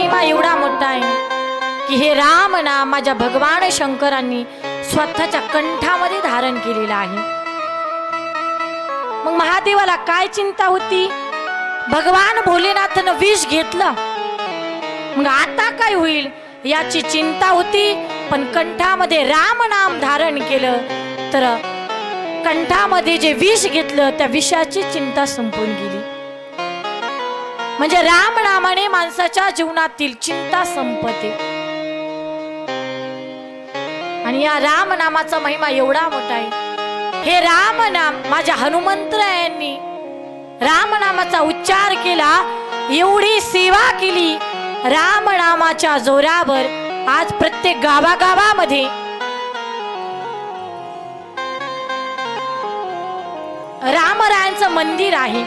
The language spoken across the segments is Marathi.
महिमा एवढा मोठा आहे की हे राम नाम माझ्या भगवान शंकरांनी स्वतःच्या कंठामध्ये धारण केलेलं आहे। मग महादेवाला काय चिंता होती? भगवान भोलेनाथानं विष घेतलं, मग आता काय होईल याची चिंता होती। पण कंठामध्ये राम नाम धारण केलं तर कंठामध्ये जे विष घेतलं त्या विषाची चिंता संपून गेली। म्हणजे राम नामाने माणसाच्या जीवनातील चिंता संपते। आणि या राम नामाचा महिमा एवढा मोठा आहे। हे राम नाम माझ्या हनुमंतरायांनी राम नामाचा उच्चार केला, एवढी सेवा केली राम नामाच्या जोरावर। आज प्रत्येक गावागावामध्ये रामरायांचं मंदिर आहे,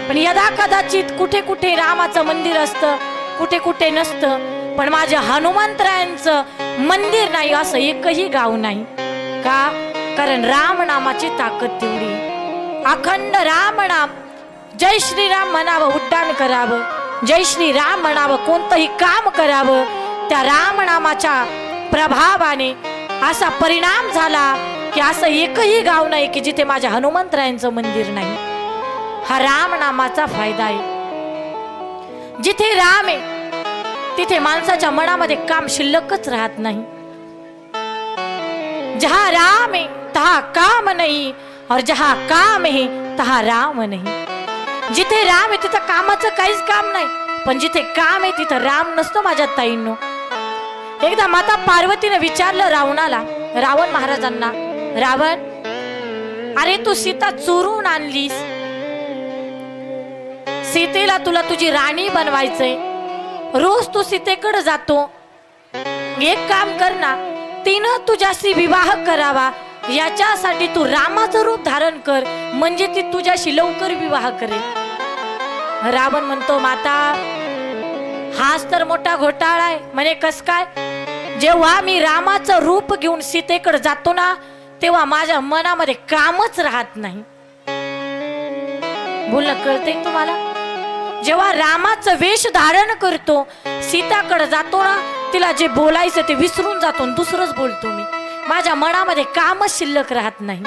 पण यदा कदाचित कुठे कुठे रामाचं मंदिर असतं, कुठे कुठे नसतं। पण माझ्या हनुमंतरायांचं मंदिर नाही असं एकही गाव नाही का? कारण राम नामाची ताकद तेवढी। अखंड राम नाम, जय श्रीराम म्हणावं, उड्डाण करावं, जय श्रीराम म्हणावं, कोणतंही काम करावं, त्या राम नामाच्या प्रभावाने असा परिणाम झाला की असं एकही गाव नाही की जिथे माझ्या हनुमंतरायांचं मंदिर नाही। हा राम नामाचा फायदा आहे। जिथे राम आहे तिथे माणसाच्या मनामध्ये काम शिल्लकच राहत नाही। जहां राम है तहां काम नहीं, और जहां काम है तहां राम नहीं। जिथे राम आहे तिथं कामाचं काहीच काम नाही, पण जिथे काम आहे तिथं राम नसतो माझ्या ताईंनो। एकदा माता पार्वतीने विचारलं रावणाला, रावण महाराजांना, रावण अरे तू सीता चोरून आणलीस, सीतेला तुला तुझी राणी बनवायचंय, रोज तू सीतेकडे जातो, एक काम कर ना, तिनं तुझ्याशी विवाह करावा, याच्यासाठी तू रामाचं रूप धारण कर, म्हणजे ती तुझ्याशी लवकर विवाह करेल। रावण म्हणतो, माता हाच तर मोठा घोटाळा आहे। म्हणे कस काय? जेव्हा मी रामाचं रूप घेऊन सीतेकडे जातो ना, तेव्हा माझ्या मनामध्ये कामच राहत नाही। बोलणं कळतंय तुम्हाला? जेव्हा रामाचं वेश धारण करतो, सीताकडे जातो ना, तिला जे बोलायचं ते विसरून जातो, दुसरंच बोलतो मी, माझ्या मनामध्ये कामच शिल्लक राहत नाही।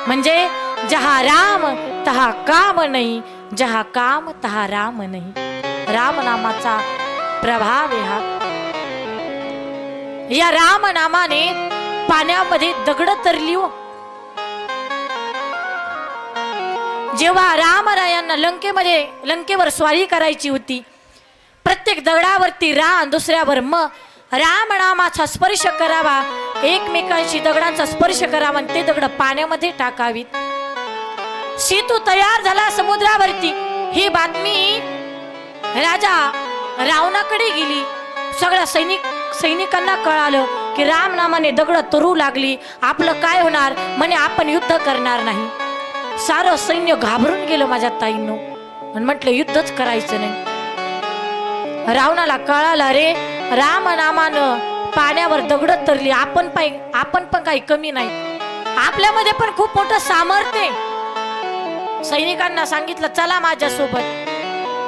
म्हणजे जहा राम तहा काम नाही, जहा काम तहा राम नाही। राम नामाचा प्रभाव आहे हा। या राम नामाने पाण्यामध्ये दगड तरली हो। जेव्हा रामरायांना लंकेवर स्वारी करायची होती, प्रत्येक दगडावरती रा, दुसऱ्यावर म, राम नामाचा स्पर्श करावा, एकमेकांशी दगडांचा स्पर्श करावा आणि ते दगड पाण्यामध्ये टाकावीत। सेतू तयार झाला समुद्रावरती। ही बातमी राजा रावणाकडे गेली। सगळ्या सैनिकांना कळालं की राम नामाने दगड तरू लागली, आपलं काय होणार? म्हणे आपण युद्ध करणार नाही। सारं सैन्य घाबरून गेलं माझ्या ताईंनो, आणि म्हटलं युद्धच करायचं नाही। रावणाला कळालं, रे राम नामानं पाण्यावर दगड तरली, आपण पण काही कमी नाही, आपल्यामध्ये पण खूप मोठं सामर्थ्य आहे। सैनिकांना सांगितलं, चला माझ्यासोबत,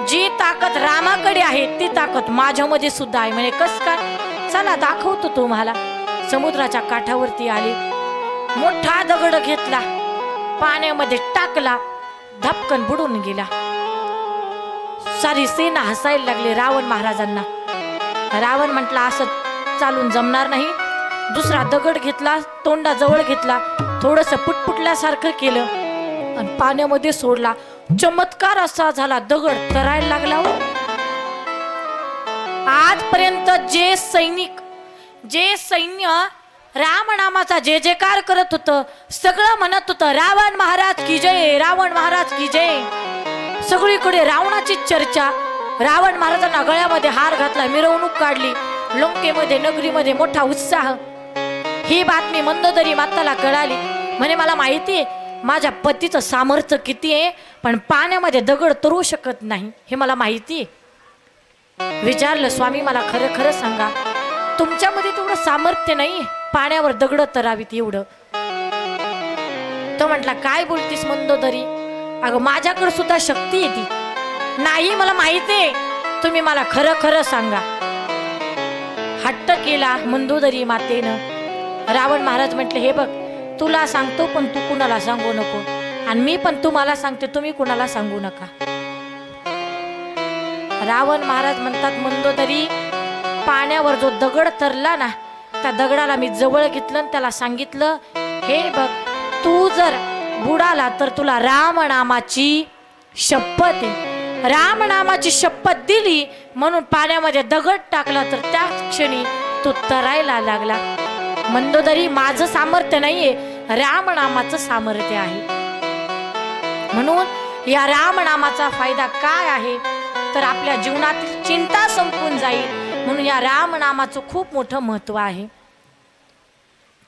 जी ताकद रामाकडे आहे ती ताकद माझ्यामध्ये सुद्धा आहे। म्हणे कस काय? चला दाखवतो तुम्हाला। समुद्राच्या काठावरती आले, मोठा दगड घेतला, पाण्यामध्ये टाकला, धपकन बुडून गेला। सारी सेना हसायला लागली रावण महाराजांना। रावण म्हटला, असं चालून जमणार नाही। दुसरा दगड घेतला, तोंडाजवळ घेतला, थोडस पुटपुटल्यासारखं केलं आणि पाण्यामध्ये सोडला। चमत्कार असा झाला, दगड तरायला लागला हो। आजपर्यंत जे सैन्य राम नामाचा जे जयकार करत होतं, सगळं म्हणत होतं रावण महाराज की जय, रावण महाराज की जय। सगळीकडे रावणाची चर्चा। रावण महाराजांना गळ्यामध्ये हार घातला, मिरवणूक काढली, लंकेमध्ये नगरीमध्ये मोठा उत्साह। ही बातमी मंदोदरी माताला कळाली। म्हणे मला माहिती आहे माझ्या पतीचं सामर्थ्य किती आहे, पण पाण्यामध्ये दगड तरू शकत नाही हे मला माहिती आहे। विचारलं, स्वामी मला खरं खरं सांगा, तुमच्यामध्ये तेवढं सामर्थ्य नाही पाण्यावर दगड तरावीत एवढं? तो म्हटला, काय बोलतीस मंदोदरी? अगं माझ्याकडे सुद्धा शक्ती आहे ती। नाही मला माहिती आहे, तुम्ही मला खरं खरं सांगा. हट्ट केला मंदोदरी मातेनं. रावण महाराज म्हटले, हे बघ तुला सांगतो पण तू कुणाला सांगू नको, आणि मी पण तुम्हाला सांगते तुम्ही कुणाला सांगू नका. रावण महाराज म्हणतात, मंदोदरी पाण्यावर जो दगड तरला ना, त्या दगडाला मी जवळ घेतलं आणि त्याला सांगितलं, हे बघ तू जर बुडाला तर तुला रामनामाची शपथ आहे. रामनामाची शपथ दिली म्हणून पाण्यामध्ये दगड टाकला तर त्या क्षणी तो तरायला लागला. मंदोदरी माझं सामर्थ्य नाहीये, रामनामाचं सामर्थ्य आहे. म्हणून या रामनामाचा फायदा काय आहे तर आपल्या जीवनातील चिंता संपून जाईल, म्हणून या रामनामाचं खूप मोठं महत्व आहे.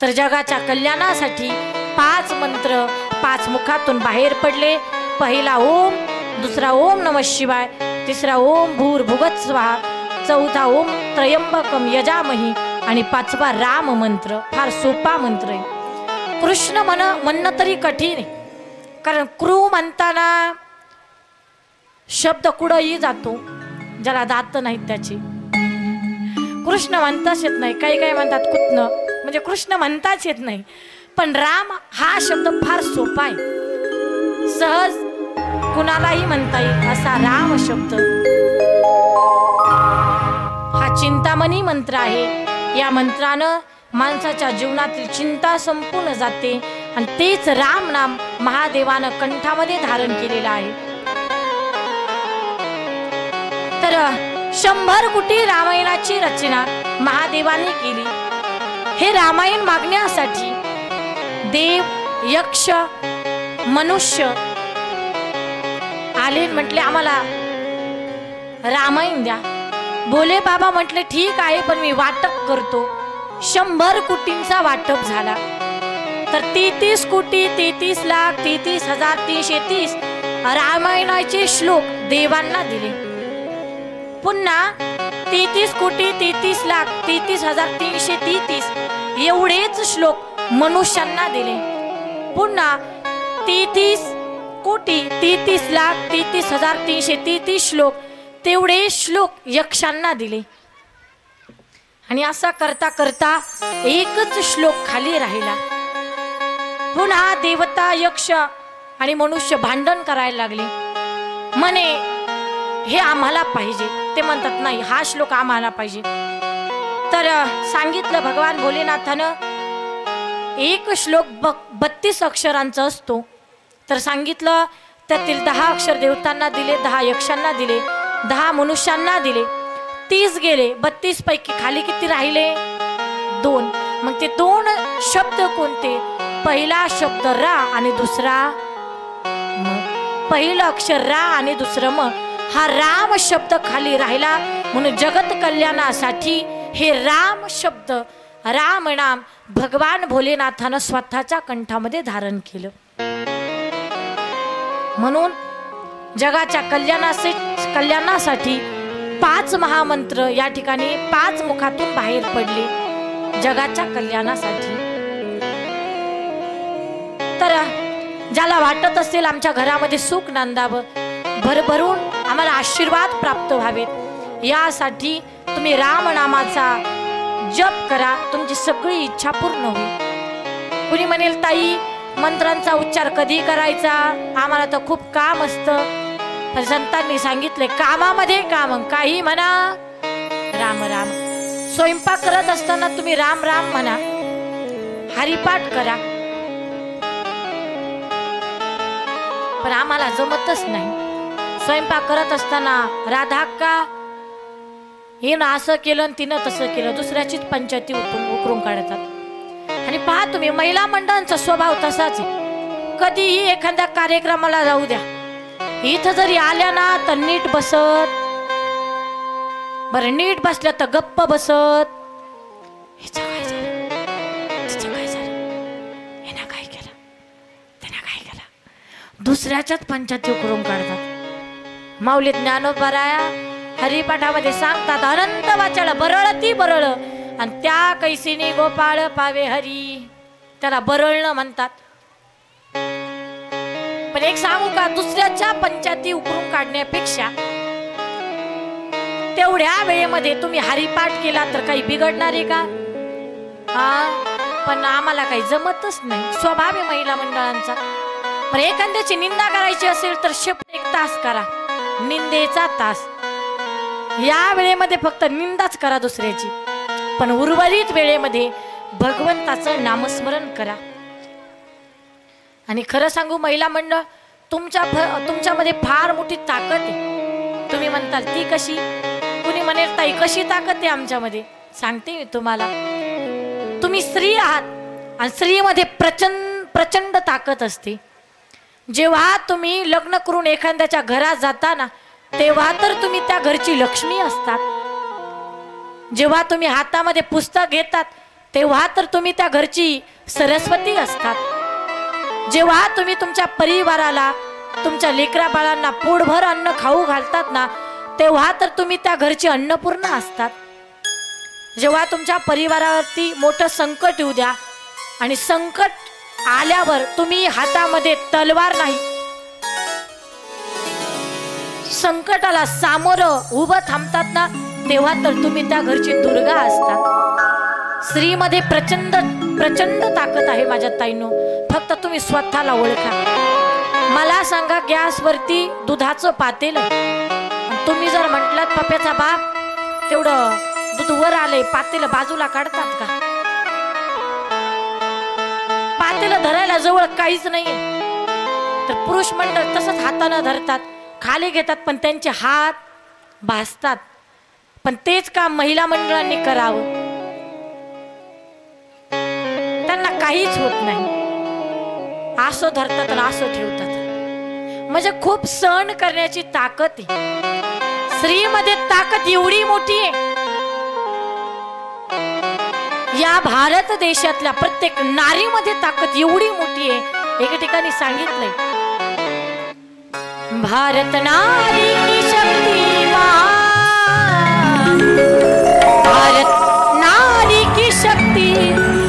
तर जगाच्या कल्याणासाठी 5 मंत्र 5 मुखातून बाहेर पडले. पहिला ओम, दुसरा ओम नमः शिवाय, तिसरा ओम भूर्भुवः स्वाहा, चौथा ओम त्र्यंबकम यजामही आणि 5वा राम मंत्र. फार सोपा मंत्र आहे. कृष्ण म्हणणं तरी कठीण आहे, कारण क्रू म्हणताना शब्द कुठंही जातो, ज्याला दात नाहीत त्याची. कृष्ण म्हणताच येत नाही, काही काही म्हणतात कुत्न, म्हणजे कृष्ण म्हणताच येत नाही. पण राम हा शब्द फार सोपा आहे, सहज कुणालाही म्हणता येईल असा राम शब्द हा चिंतामणी मंत्र आहे. या मंत्रानं माणसाच्या जीवनातील चिंता संपून जाते आणि तेच राम नाम महादेवानं कंठामध्ये धारण केलेलं आहे. तर 100 कोटी रामायणाची रचना महादेवाने केली. हे रामायण मागण्यासाठी देव, यक्ष, मनुष्य आले, म्हटले आम्हाला रामायण द्या. बोले बाबा म्हटले ठीक आहे, पण मी वाटप करतो. 100 कोटींचा वाटप झाला. तर 33 कोटी 33 लाख 33,330 रामायणाचे श्लोक देवांना दिले. पुन्हा 33 कोटी 33 लाख 33,333 एवढेच श्लोक मनुष्यांना दिले. पुन्हा 33 कोटी 33 लाख 33,333 श्लोक तेवढे श्लोक यक्षांना दिले. आणि असा करता करता एकच श्लोक खाली राहिला. पुन्हा देवता, यक्ष आणि मनुष्य भांडण करायला लागले. म्हणे हे आम्हाला पाहिजे. ते म्हणतात नाही, हा श्लोक आम्हाला पाहिजे. तर सांगितलं भगवान भोलेनाथानं एक श्लोक 32 अक्षरांचा असतो. तर सांगितलं त्यातील 10 अक्षर देवतांना दिले, 10 यक्षांना दिले, 10 मनुष्यांना दिले. 30 गेले. 32 पैकी खाली किती राहिले? 2. मग ते 2 शब्द कोणते? पहिला शब्द रा आणि दुसरा म. पहिलं अक्षर रा आणि दुसरं म. हा राम शब्द खाली राहिला. म्हणून जगत कल्याणासाठी हे राम शब्द, राम नाम भगवान भोलेनाथानं स्वतःच्या कंठामध्ये धारण केलं. म्हणून जगाच्या कल्याणासाठी 5 महामंत्र या ठिकाणी 5 मुखातून बाहेर पडले जगाच्या कल्याणासाठी. तर ज्याला वाटत असेल आमच्या घरामध्ये सुख नांदावं, भरभरून आम्हाला आशीर्वाद प्राप्त व्हावेत, यासाठी तुम्ही रामनामाचा जप करा. तुमची सगळी इच्छा पूर्ण होईल. कुणी म्हणेल ताई मंत्रांचा उच्चार कधी करायचा, आम्हाला तर खूप काम असतं. तर संतांनी सांगितले कामामध्ये काम, काही म्हणा राम राम. स्वयंपाक करत असताना तुम्ही राम राम म्हणा, हरिपाठ करा. पण आम्हाला जमतच नाही. स्वयंपाक करत असताना राधा का हिनं असं केलं आणि तिनं तसं केलं, दुसऱ्याचीच पंचायती उकरून काढतात. आणि पहा तुम्ही महिला मंडळांचा स्वभाव तसाच आहे. कधीही एखाद्या कार्यक्रमाला जाऊ द्या, इथं जरी आल्या ना तर नीट बसत, बरं नीट बसल्या तर गप्प बसत. हिचं काय झालं, तिचं काय झालं, हिनं काय केलं, त्यानं काय केलं, दुसऱ्याच्याच पंचायती उकरून काढतात. माऊली ज्ञानोबराया हरिपाठामध्ये सांगतात अनंत वाचळ बरळती बरळ, आणि त्या कैसिनी गोपाळ पावे हरी, त्याला बरळणं म्हणतात. पण एक सांगू का, दुसऱ्याच्या पंचायती उकरून काढण्यापेक्षा तेवढ्या वेळेमध्ये तुम्ही हरिपाठ केला तर काही बिघडणार आहे का? पण आम्हाला काही जमतच नाही, स्वभाव आहे महिला मंडळांचा. पण एखाद्याची निंदा करायची असेल तर शब्द 1 तास करा, निंदेचा तास. या वेळेमध्ये फक्त निंदाच करा दुसऱ्याची, पण उर्वरित वेळेमध्ये भगवंताचं नामस्मरण करा. आणि खरं सांगू महिला मंडळ, तुमच्यामध्ये फार मोठी ताकद आहे. तुम्ही म्हणताल ती कशी? कुणी म्हणेल ताई कशी ताकद आहे आमच्यामध्ये? सांगते मी तुम्हाला. तुम्ही स्त्री आहात आणि स्त्रीमध्ये प्रचंड ताकद असते. जेव्हा तुम्ही लग्न करून एखाद्याच्या घरात जाता ना, तेव्हा तर तुम्ही त्या घरची लक्ष्मी असतात. जेव्हा तुम्ही हातामध्ये पुस्तक घेतात तेव्हा तर तुम्ही त्या घरची सरस्वती असतात. जेव्हा तुम्ही तुमच्या परिवाराला, तुमच्या लेकरा बाळांना पोटभर अन्न खाऊ घालतात ना, तेव्हा तर तुम्ही त्या घरची अन्नपूर्णा असतात. जेव्हा तुमच्या परिवारावरती मोठं संकट येऊ द्या आणि संकट आल्यावर तुम्ही हातामध्ये तलवार नाही, संकटाला सामोरं उभं थांबतात ना, तेव्हा तर तुम्ही त्या घरची दुर्गा असतात. स्त्रीमध्ये प्रचंड ताकद आहे माझ्या ताईनो. फक्त तुम्ही स्वतःला ओळखा. मला सांगा, गॅसवरती दुधाचं पातेलं, तुम्ही जर म्हटलात पप्याचा बाप तेवढं दूध वर आले, पातेलं बाजूला काढतात का? पातेलं धरायला जवळ काहीच नाहीये. तर पुरुष मंडळ तसंच हाताने धरतात, खाली घेतात, पण त्यांचे हात भासतात. पण तेच काम महिला मंडळांनी करावं, त्यांना काहीच होत नाही. असं धरतात आणि असं ठेवतात. म्हणजे खूप सहन करण्याची ताकद आहे. स्त्रीमध्ये ताकद एवढी मोठी आहे. या भारत देशातल्या प्रत्येक नारीमध्ये ताकद एवढी मोठी आहे. एका ठिकाणी सांगितलंय, भारत नारी की शक्ती महान, भारत नारी की शक्ती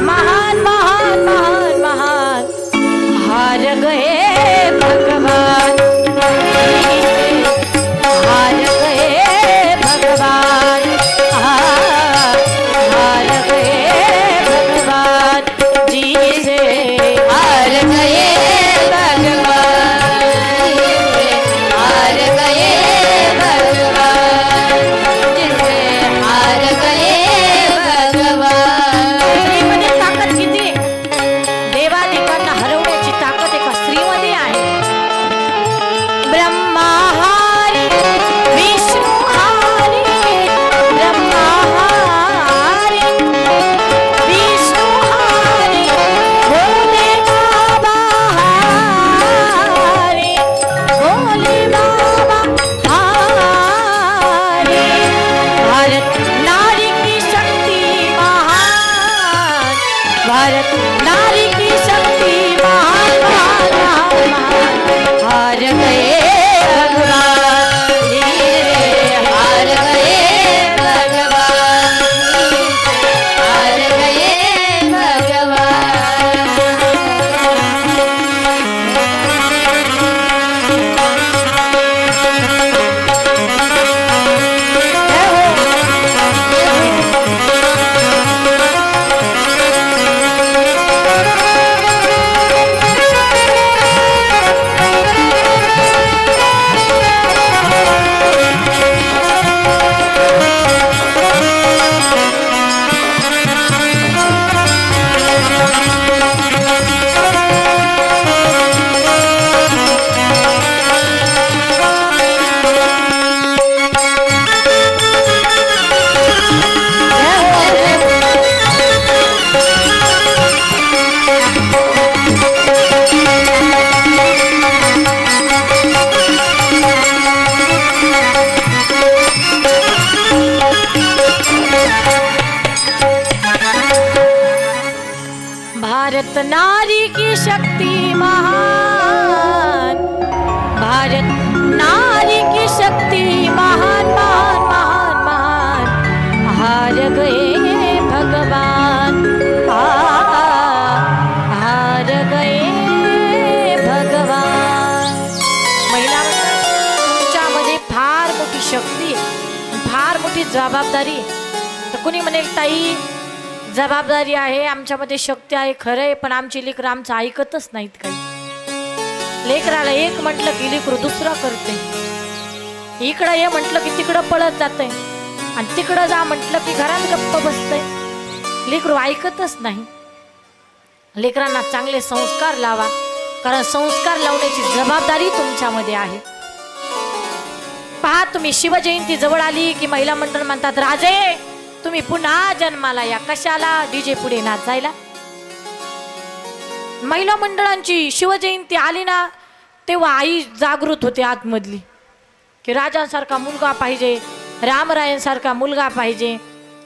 महान महान महान महान, हार गए भगवान, हार गए भगवान, हार गए भगवान जी से, हार गए भगवान, हार गए भगवान जिसे, हार गए भगवान. स्त्रीमध्ये ताकद किती? देवादिकांना हरवण्याची ताकद एका स्त्रीमध्ये आहे. ब्रह्माहारी विष्णुहारी, ब्रह्माहारी विष्णुहारी, भोले बाबा हारी, भोले बाबा हारी. भारत नारी की शक्ती महान, भारत नारी की शक्ती महान महान महान महान, हार गए भगवान धीरे, हार गए भगवान, हार गए भगवान. भारत नारी की शक्ति महान, भारत नारी की शक्ति महान महान महान महान, हार गए भगवान, हार गए भगवान. महिला तुमच्यामध्ये फार मोठी शक्ती, फार मोठी मोठी जबाबदारी आहे. तर कुणी म्हणेल ताई जबाबदारी आहे, आमच्यामध्ये शक्ती आहे, खरं आहे, पण आमची लेकरं आमचं ऐकतच नाहीत. काही लेकराला एक म्हटलं की लेकरू दुसरं करते, इकडं ये म्हटलं की तिकडं पळत जाते, आणि तिकडं जा म्हटलं की घरात गप्प बसते. लेकरू ऐकतच नाही. लेकरांना चांगले संस्कार लावा, कारण संस्कार लावण्याची जबाबदारी तुमच्यामध्ये आहे. पहा, तुम्ही शिवजयंती जवळ आली की महिला मंडळ म्हणतात, राजे तुम्ही पुन्हा जन्माला या. कशाला? डीजे पुढे नाचायला. महिला मंडळांची शिवजयंती आली ना तेव्हा आई जागृत होते आतमधली, की राजांसारखा मुलगा पाहिजे, रामरायांसारखा मुलगा पाहिजे,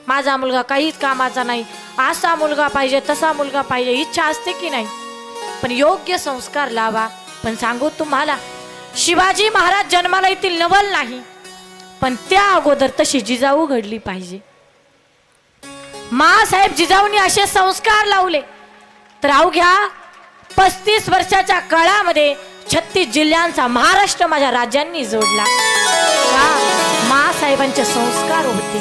माझा मुलगा काहीच कामाचा नाही, असा मुलगा पाहिजे, तसा मुलगा पाहिजे. इच्छा असते की नाही? पण योग्य संस्कार लावा. पण सांगू तुम्हाला, शिवाजी महाराज जन्माला येतील नवल नाही, पण त्या अगोदर तशी जिजाऊ घडली पाहिजे. मासाहेब जिजाऊंनी असे संस्कार लावले तर अवघ्या 35 वर्षाच्या काळामध्ये 36 जिल्ह्यांचा महाराष्ट्र माझ्या राज्यांनी जोडला. का? मासाहेबांचे संस्कार होते.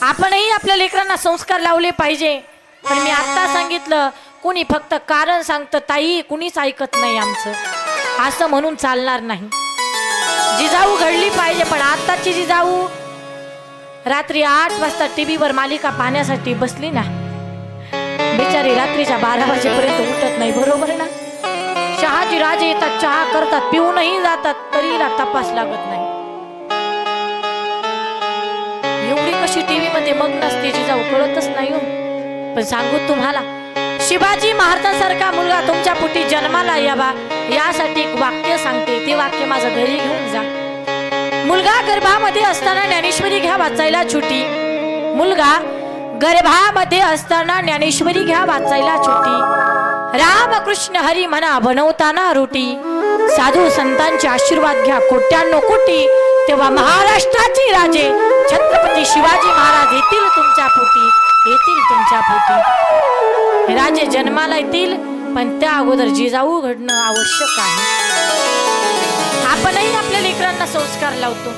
आपणही आपल्या लेकरांना संस्कार लावले पाहिजे. पण मी आता सांगितलं, कुणी फक्त कारण सांगतं, ताई कुणीच ऐकत नाही आमचं, असं म्हणून चालणार नाही. जिजाऊ घडली पाहिजे. पण आताची जिजाऊ रात्री 8 वाजता टीव्हीवर मालिका पाहण्यासाठी बसली ना, बिचारी रात्रीच्या 12 वाजेपर्यंत उठत नाही. बरोबर ना? शहाजी राजे येतात, चहा करतात, पिऊनही जातात, तरी हिला तपास लागत नाही. एवढी कशी टीव्ही मध्ये मग्न असते जिजाऊ कळतच नाही हो. पण सांगू तुम्हाला, शिवाजी महाराजांसारखा मुलगा तुमच्या पोटी जन्माला यावा यासाठी एक वाक्य सांगते. ते वाक्य माझं घरी घेऊन जा. मुलगा गर्भामध्ये असताना ज्ञानेश्वरी घ्या वाचायला छोटी. मुलगा गर्भामध्ये असताना ज्ञानेश्वरी घ्या वाचायला छोटी. रामकृष्ण हरी म्हणा बनवताना रोटी. साधू संतांचे आशीर्वाद घ्या कोट्यानो कोटी. तेव्हा महाराष्ट्राचे राजे छत्रपती शिवाजी महाराज येतील तुमच्या पोटी, येतील तुमच्या पोटी. राजे जन्माला येतील, पण त्या अगोदर जिजाऊ घडणं आवश्यक आहे. आपणही आपल्या लेकरांना संस्कार लावतो.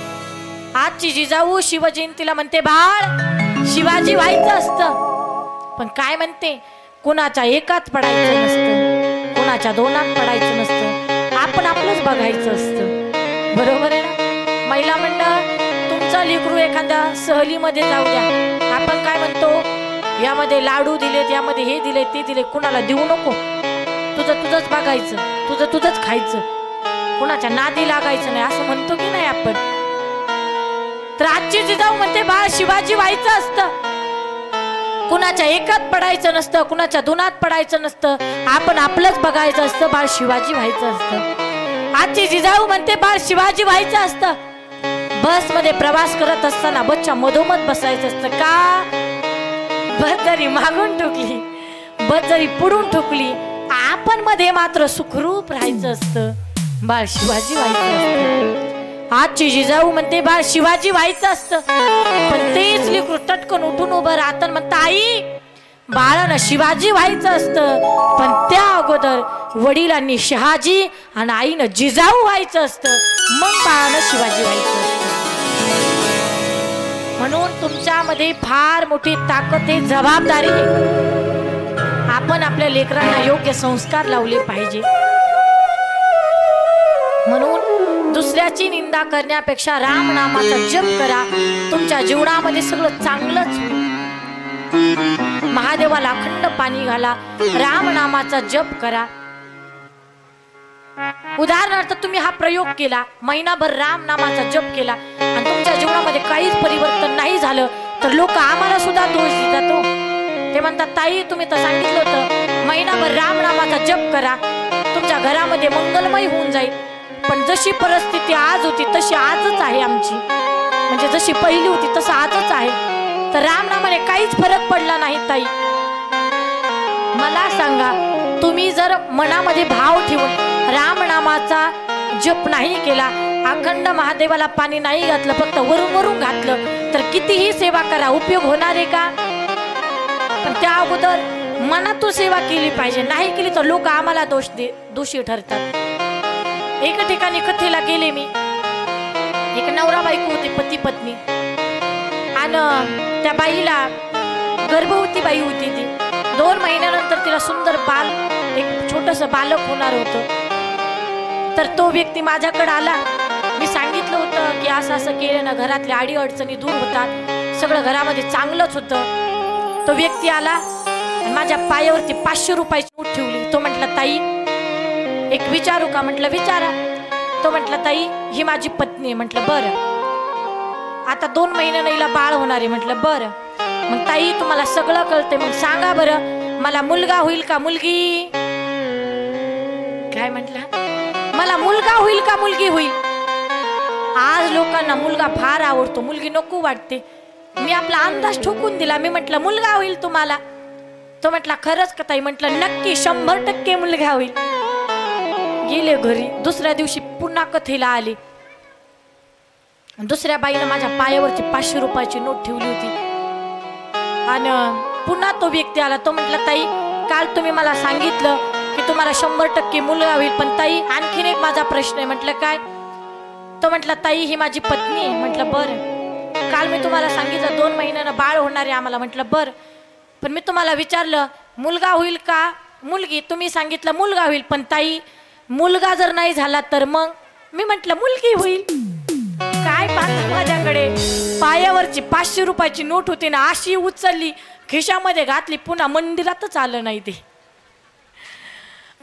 आजची जिजाऊ शिवजयंतीला म्हणते, बाळ शिवाजी व्हायचं असतं, पण काय म्हणते, कोणाच्या एकात पडायचं नसतं, कोणाच्या दोनात पडायचं नसतं, आपण आपलंच बघायचं असतं. बरोबर आहे ना? महिला मंडळ, तुमचा लेकरू एखाद्या सहलीमध्ये जाऊ द्या, आपण काय म्हणतो, यामध्ये लाडू दिलेत, यामध्ये हे दिले, ते दिले, कुणाला देऊ नको, तुझं तुझंच बघायचं, तुझं तुझंच खायचं, कुणाच्या नादी लागायचं नाही, असं म्हणतो की नाही आपण? तर आजची जिजाऊ म्हणते, बाळ शिवाजी व्हायचं असतं, कुणाच्या एकात पडायचं नसतं, कुणाच्या दोनात पडायचं नसतं, आपण आपलंच बघायचं असतं, बाळ शिवाजी व्हायचं असतं. आजची जिजाऊ म्हणते, बाळ शिवाजी व्हायचं असतं. बस मध्ये प्रवास करत असताना बसच्या मधोमध बसायचं असतं. का? बस जरी मागून ठोकली, बस जरी पुढून ठोकली, आपण मध्ये मात्र सुखरूप राहायचं असतं. बाळ शिवाजी व्हायचं असतं. आजची जिजाऊ म्हणते, बाळ शिवाजी व्हायचं असतं, पण तेच लेकरू टटकन उठून उभं राहतं, म्हणतं, आई बाळानं शिवाजी व्हायचं असतं, पण त्या अगोदर वडिलांनी शहाजी आणि आईनं जिजाऊ व्हायचं असतं, मग बाळानं शिवाजी व्हायचं असतं. म्हणून तुमच्यामध्ये फार मोठी ताकद आहे, जबाबदारी आहे. आपण आपल्या लेकरांना योग्य संस्कार लावले पाहिजे. म्हणून दुसऱ्याची निंदा करण्यापेक्षा राम नामाचा जप करा, तुमच्या जीवनामध्ये सगळं चांगलंच होईल. महादेवाला अखंड पाणी घाला, राम नामाचा जप करा. उदाहरणार्थ तुम्ही हा प्रयोग केला, महिनाभर राम नामाचा जप केला आणि तुमच्या जीवनामध्ये काहीच परिवर्तन नाही झालं, तर लोक आम्हाला सुद्धा दोष देतात. ते म्हणतात, ताई तुम्ही तर सांगितलं होतं महिनाभर राम नामाचा जप करा, तुमच्या घरामध्ये मंगलमय होऊन जाईल. पण जशी परिस्थिती आज होती तशी आजच आहे आमची, म्हणजे जशी पहिली होती तसं आजच आहे. तर रामनामाने काहीच फरक पडला नाही. ताई मला सांगा, तुम्ही जर मनामध्ये भाव ठेवून रामनामाचा जप नाही केला, अखंड महादेवाला पाणी नाही घातलं, फक्त वरून वरून घातलं, तर कितीही सेवा करा, उपयोग होणार आहे का? पण त्या अगोदर मनातून सेवा केली पाहिजे. नाही केली तर लोक आम्हाला दोषी ठरतात. एका ठिकाणी कथेला गेले मी, एक नवरा बायको होते, पती पत्नी, आणि त्या बाईला गर्भवती बाई होती ती. 2 महिन्यानंतर तिला सुंदर बाल, एक छोटस बालक होणार होतं. तर तो व्यक्ती माझ्याकडे आला. मी सांगितलं होतं की असं असं केलं ना घरातल्या अडी अडचणी दूर होतात, सगळं घरामध्ये चांगलंच होतं. तो व्यक्ती आला आणि माझ्या पायावरती 500 रुपयाची नोट ठेवली. तो म्हटला ताई एक विचारू का? म्हटलं विचारा. तो म्हटला ताई ही माझी पत्नी आहे. म्हटलं बरं. आता 2 महिन्यानं हिला बाळ होणार आहे. म्हटलं बरं. मग ताई तुम्हाला सगळं कळतंय, मग सांगा बरं मला मुलगा होईल का मुलगी? काय म्हटलं? मला मुलगा होईल का मुलगी होईल? आज लोकांना मुलगा फार आवडतो, मुलगी नको वाटते. मी आपला अंदाज ठोकून दिला. मी म्हटलं मुलगा होईल तुम्हाला? तो म्हटला खरंच का ताई? म्हटलं नक्की 100% मुलगा होईल. गेले घरी. दुसऱ्या दिवशी पुन्हा कथेला आले. दुसऱ्या बाईनं माझ्या पायावरची 500 रुपयाची नोट ठेवली होती. आणि पुन्हा तो व्यक्ती आला. तो म्हटला ताई काल तुम्ही मला सांगितलं की तुम्हाला 100% मुलगा होईल, पण ताई आणखीन एक माझा प्रश्न आहे. म्हटलं काय? तो म्हटला ताई ही माझी पत्नी आहे. म्हटलं बरं. काल मी तुम्हाला सांगितलं 2 महिन्यानं बाळ होणार आहे आम्हाला. म्हटलं बरं. पण मी तुम्हाला विचारलं मुलगा होईल का मुलगी? तुम्ही सांगितलं मुलगा होईल, पण ताई मुलगा जर नाही झाला तर मग? मी म्हटलं मुलगी होईल. काय पाहता माझ्याकडे? पायावरची 500 रुपयाची नोट होती ना, अशी उचलली खिशामध्ये घातली, पुन्हा मंदिरातच आलं नाही ते.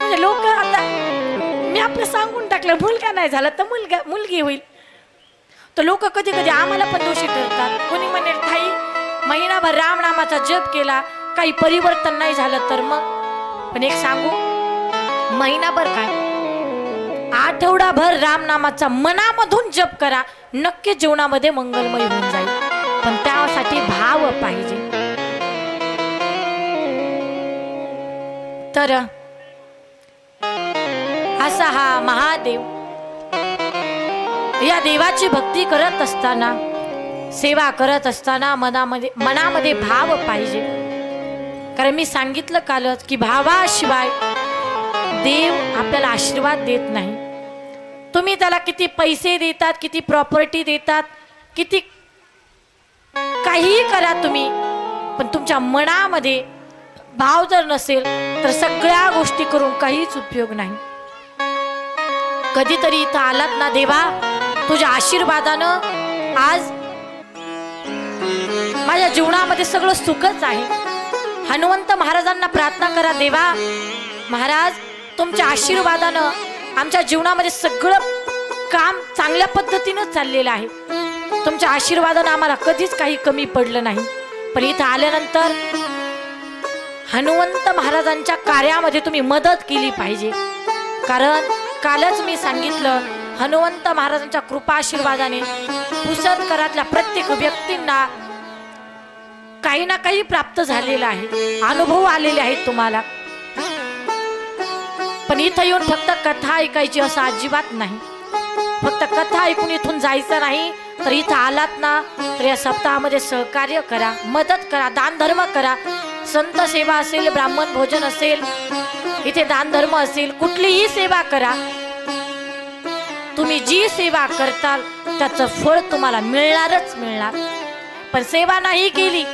म्हणजे लोक आता मी आपलं सांगून टाकलं मुलगा नाही झाला तर मुलगी होईल. तर लोक कधी कधी आम्हाला पण दोषी ठरतात. कोणी म्हणेल ताई महिनाभर रामनामाचा जप केला काही परिवर्तन नाही झालं तर मग? पण एक सांगू, महिनाभर काय आठवडाभर रामनामाचा मनामधून जप करा, नक्की जीवनामध्ये मंगलमय होऊन जाईल. पण त्यासाठी भाव पाहिजे. तर असा हा महादेव, या देवाची भक्ती करत असताना, सेवा करत असताना मनामध्ये भाव पाहिजे. कारण मी सांगितलं कालच की भावाशिवाय देव आपल्याला आशीर्वाद देत नाही. तुम्ही त्याला किती पैसे देतात, किती प्रॉपर्टी देतात, किती काही करा तुम्ही, पण तुमच्या मनामध्ये भाव जर नसेल तर सगळ्या गोष्टी करून काहीच उपयोग नाही. कधीतरी इथं आलात ना देवा, तुझ्या आशीर्वादानं आज माझ्या जीवनामध्ये सगळं सुखच आहे. हनुमंत महाराजांना प्रार्थना करा, देवा महाराज तुमच्या आशीर्वादानं आमच्या जीवनामध्ये सगळं काम चांगल्या पद्धतीनं चाललेलं आहे. तुमच्या आशीर्वादानं आम्हाला कधीच काही कमी पडलं नाही. पण इथं आल्यानंतर हनुमंत महाराजांच्या कार्यामध्ये तुम्ही मदत केली पाहिजे. कारण कालच मी सांगितलं, हनुमंत महाराजांच्या कृपा आशीर्वादाने पुसदकरातल्या प्रत्येक व्यक्तींना काही ना काही प्राप्त झालेलं आहे, अनुभव आलेले आहेत तुम्हाला. पण इथं येऊन फक्त कथा ऐकायची असं अजिबात नाही. फक्त कथा ऐकून इथून जायचं नाही. तर इथं आलात ना तर या सप्ताहामध्ये सहकार्य करा, मदत करा, दान धर्म करा. संत सेवा असेल, ब्राह्मण भोजन असेल, इथे दान धर्म असेल, कुठलीही सेवा करा. तुम्ही जी सेवा करताल त्याचं फळ तुम्हाला मिळणारच मिळणार. पण सेवा नाही केली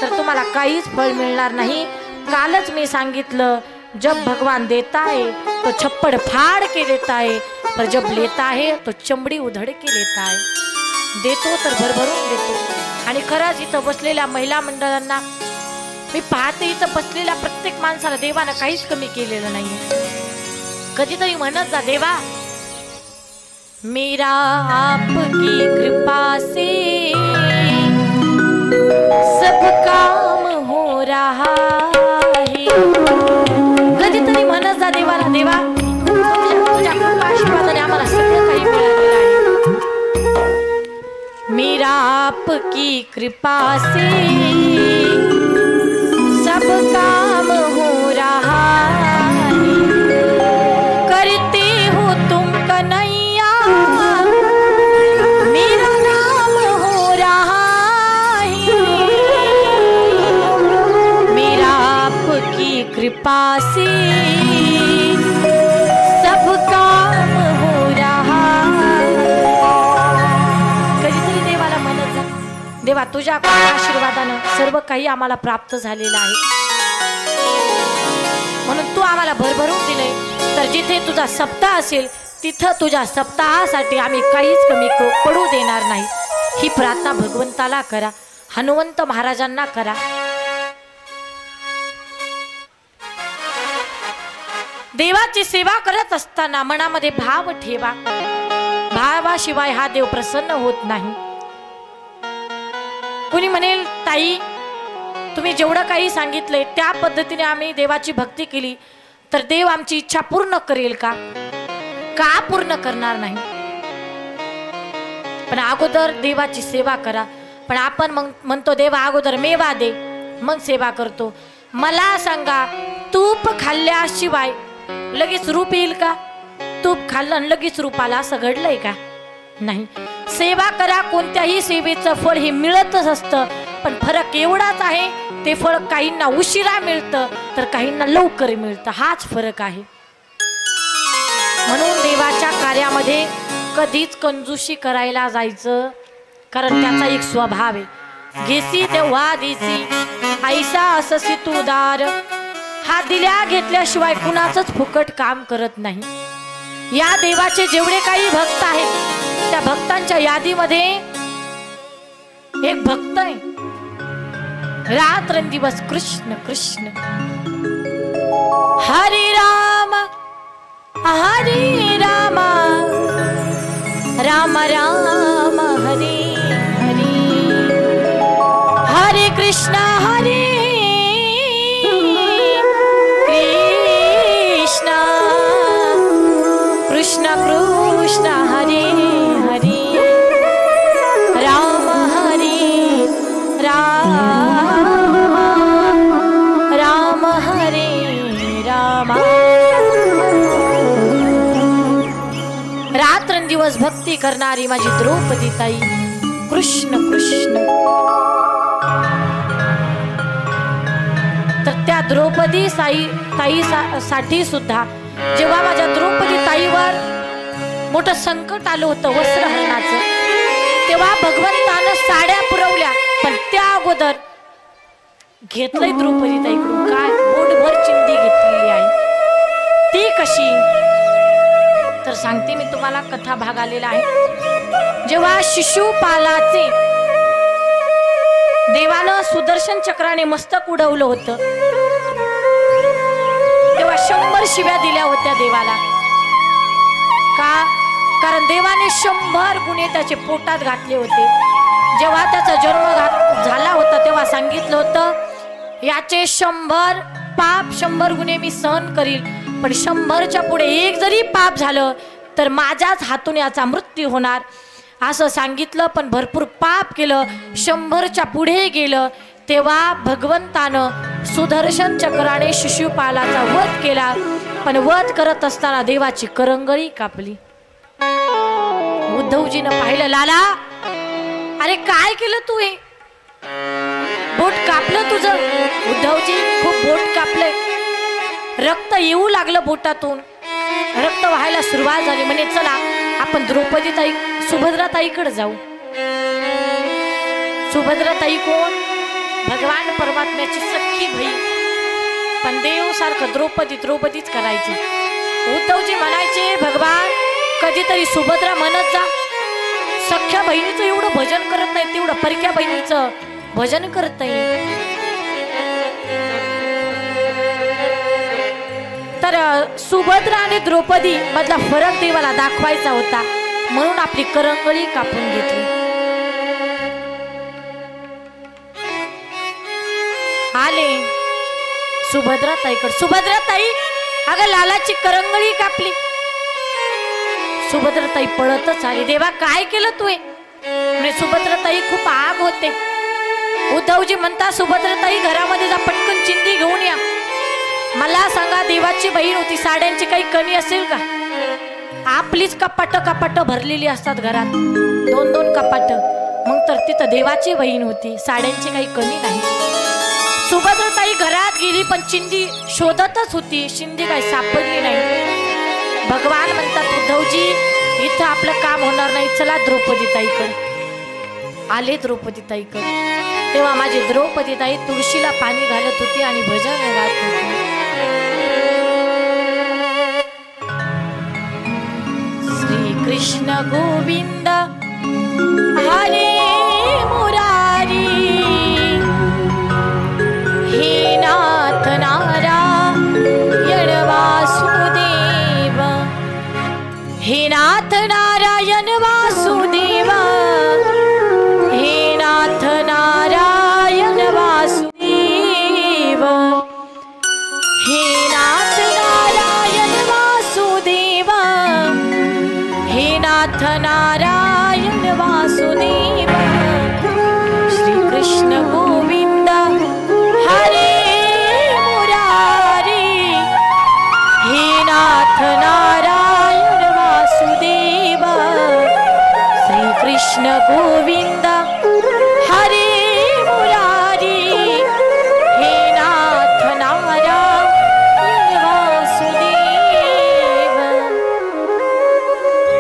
तर तुम्हाला काहीच फळ मिळणार नाही. कालच मी सांगितलं, जब भगवान देता है तो छप्पड़ फाड़ के देता है, पर जब लेता है तो चमड़ी उधड़ के लेता है. देतो तर भरभरून देतो. आणि खरंच इथं बसलेल्या महिला मंडळांना मी पाहते, इथं बसलेल्या प्रत्येक माणसाला देवानं काहीच कमी केलेलं नाही. कधीतरी म्हणत जा, देवा मेरा आपकी कृपा से सब काम हो रहा है. कधीतरी म्हणत जा देवाला, देवा तुझ्या कृपा आशीर्वादाने आम्हाला सगळं काही मिळालेलं आहे. मेरा आपकी कृपा से सब काम हो रहा है. करते हो तुम कन्हैया मेरा नाम हो रहा है. मेरा आपकी कृपा से सब काम हो रहा है. देवा तुझ्या आशीर्वादानं सर्व काही आम्हाला प्राप्त झालेलं आहे, म्हणून तू आम्हाला भरभरून दिलंय. तर जिथे तुझा सप्ताह असेल तिथं तुझ्या सप्ताहासाठी आम्ही काहीच कमी पडू देणार नाही. ही प्रार्थना भगवंताला करा, हनुमंत महाराजांना करा. देवाची सेवा करत असताना मनामध्ये भाव ठेवा. भावाशिवाय हा देव प्रसन्न होत नाही. कुणी म्हणेल ताई तुम्ही जेवढं काही सांगितलंय त्या पद्धतीने आम्ही देवाची भक्ती केली तर देव आमची इच्छा पूर्ण करेल का? का पूर्ण करणार नाही? पण अगोदर देवाची सेवा करा. पण आपण मग म्हणतो देवा अगोदर मेवा दे मग सेवा करतो. मला सांगा तूप खाल्ल्याशिवाय लगेच रूप येईल का? तूप खाल्लं आणि लगेच रूपाला असं घडलंय का? नाही. सेवा करा, कोणत्याही सेवेचं फळ हे मिळतच असतं. पण फरक एवढाच आहे, ते फळ काहींना उशिरा मिळतं तर काहींना लवकर मिळतं, हाच फरक आहे. म्हणून देवाच्या कार्यामध्ये कधीच कंजूशी करायला जायचं, कारण त्याचा एक स्वभाव आहे. घेसी तेव्हा देसी ऐसा अससी तू दार. हा दिल्या घेतल्याशिवाय कुणाचंच फुकट काम करत नाही. या देवाचे जेवढे काही भक्त आहेत त्या भक्तांच्या यादीमध्ये एक भक्त आहे, रात्रंदिवस कृष्ण कृष्ण. हरे राम राम राम हरे हरे, हरे कृष्ण कृष्ण कृष्ण हरे हरे, राम हरे राम राम हरे राम. रात्रंदिवस भक्ती करणारी माझी द्रौपदी ताई कृष्ण कृष्ण. तर त्या द्रौपदी ताई साठी सुद्धा जेव्हा माझ्या द्रौपदी ताईवर मोठं संकट आलं होतं वस्त्रहरणाचं, तेव्हा भगवंतानं साड्या पुरवल्या. पण त्या अगोदर घेतलंय द्रौपदी ताईकडून काय बोटभर चिंदी घेतलेली आहे. ती कशी तर सांगते मी तुम्हाला, कथा भाग आलेला आहे. जेव्हा शिशुपालाचे देवानं सुदर्शन चक्राने मस्तक उडवलं होतं तेव्हा 100 शिव्या दिल्या होत्या देवाला. का? कारण देवाने 100 गुन्हे त्याचे पोटात घातले होते. जेव्हा त्याचा जन्म झाला होता तेव्हा सांगितलं होतं याचे 100 पाप 100 गुन्हे मी सहन करील, पण 100च्या पुढे एक जरी पाप झालं तर माझ्याच हातून याचा मृत्यू होणार असं सांगितलं. पण भरपूर पाप केलं, 100च्या पुढे गेलं. तेव्हा भगवंतानं सुदर्शन चक्राने शिशुपालाचा वध केला. पण वध करत असताना देवाची करंगळी कापली. उद्धवजीनं पाहिलं, लाला अरे काय केलं तू? हे बोट कापलं तुझं. उद्धवजी खूप बोट कापलंय, रक्त येऊ लागलं बोटातून, रक्त व्हायला सुरुवात झाली. म्हणे चला आपण द्रौपदी ताई सुभद्रा ताईकडे जाऊ. सुभद्रा ताई कोण? भगवान परमात्म्याची सख्खी बहीण. पण देव सारखं द्रौपदीच करायची. उद्धवजी म्हणायचे भगवान कधीतरी सुभद्रा म्हणत जा. सख्या बहिणीचं एवढं भजन करत नाही तेवढं परक्या बहिणीचं भजन करत नाही. तर सुभद्रा आणि द्रौपदी मधला फरक देवाला दाखवायचा होता, म्हणून आपली करंगळी कापून घेतली. आले सुभद्रा ताईकडे. सुभद्रा ताई अगं लालाची करंगळी कापली. सुभद्रा ताई पळतच आली. देवा काय केलं तू? म्हणजे सुभद्रा ताई खूप आग होते. उद्धवजी म्हणता सुभद्रा ताई घरामध्ये जा, पटकन चिंदी घेऊन या. मला सांगा देवाची बहीण होती, साड्यांची काही कमी असेल का? आपलीच कपाट भरलेली असतात घरात, 2-2 कपाट. मग तर तिथं देवाची बहीण होती, साड्यांची काही कमी नाही. सुभद्रा ताई घरात गेली पण चिंदी शोधतच होती, चिंदी काही सापडली नाही. भगवान म्हणतात उद्धवजी इथं आपलं काम होणार नाही, चला द्रौपदी ताईकडे. आले द्रौपदीताईकडे, तेव्हा माझी द्रौपदीताई तुळशीला पाणी घालत होती आणि भजन गात होती. श्री कृष्ण गोविंद हरे मुरारी, हे नाथ नारायण वासुदेव, हे नाथ नारायण वासुदेव, हे नाथ नारायण वासुदेव, हे नाथ नारायण वासुदेव, हे नाथ नारायण वासुदेव. श्री कृष्ण गोविंद हरे मुरारी, हे नाथ नारायण वासुदेव. श्री कृष्ण गोविंद हरे मुरारी, हे नाथ नारायण वासुदेव.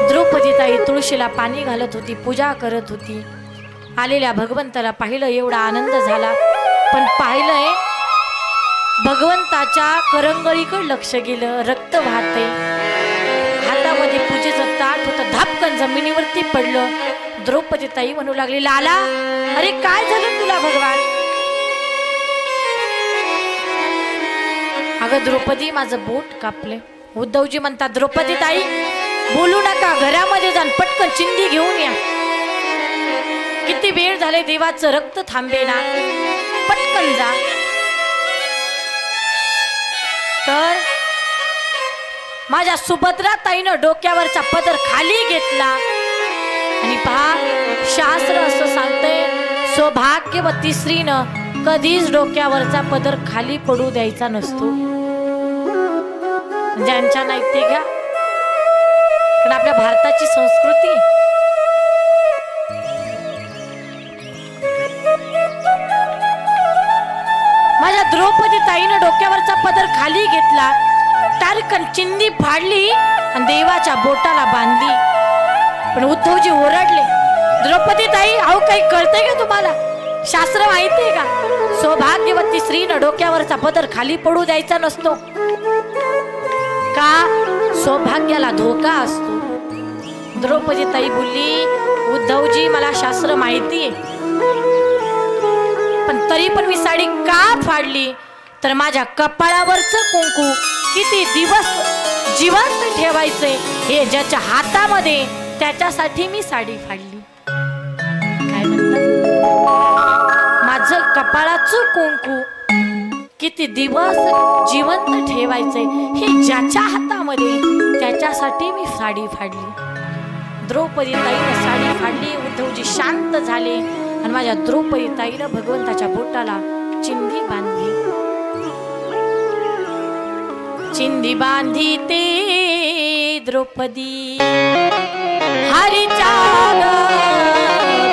द्रौपदीताई तुळशीला पाणी घालत होती, पूजा करत होती. आलेल्या भगवंताला पाहिलं, एवढा आनंद झाला. पण पाहिलंय भगवंताच्या करंगळीकडे लक्ष गेलं, रक्त वाहतंय. हातामध्ये पूजेचं ताट होतं, धापकन जमिनीवरती पडलं. द्रौपदीताई म्हणू लागली, लाला अरे काय झालं तुला भगवान? अगं द्रौपदी, माझं बोट कापले. उद्धवजी म्हणतात, द्रौपदीताई बोलू नका, घरामध्ये जाऊन पटकन चिंदी घेऊन या. किती वेळ झाले, देवाचं रक्त थांबेना, पटकन जा. तर माझ्या सुभद्रा ताईनं डोक्यावरचा पदर खाली घेतला आणि पहा, शास्त्र असं सांगतंय, सौभाग्यवती स्त्रीनं कधीच डोक्यावरचा पदर खाली पडू द्यायचा नसतो. ज्यांच्या नाही ते घ्या, पण आपल्या भारताची संस्कृती. माझ्या द्रौपदी ताईनं डोक्यावरचा पदर खाली घेतला, टारकन चिंदी फाडली आणि देवाच्या बोटाला बांधली. पण उद्धवजी ओरडले, द्रौपदी ताई अहो काही कळतंय का तुम्हाला? शास्त्र माहितीये का? सौभाग्यवती स्त्रीनं डोक्यावरचा पदर खाली पडू द्यायचा नसतो. का? सौभाग्याला धोका असतो. द्रौपदी ताई बोलली, उद्धवजी मला शास्त्र माहितीये, पण तरी पण मी साडी का फाडली? तर माझ्या कपाळावरचं कुंकू किती दिवस जिवंत ठेवायचे हे ज्याच्या हातामध्ये, त्याच्यासाठी मी साडी फाडली. काय म्हणतात? माझं कपाळाचं कुंकू किती दिवस जिवंत ठेवायचे हे ज्याच्या हातामध्ये, त्याच्यासाठी मी साडी फाडली. द्रौपदी ताईनं साडी फाडली. उद्धवजी शांत झाले आणि माझ्या द्रौपदी ताईनं भगवंताच्या बोटाला चिंधी बांधली. चिंधी बांधी ते द्रौपदी हरीच्या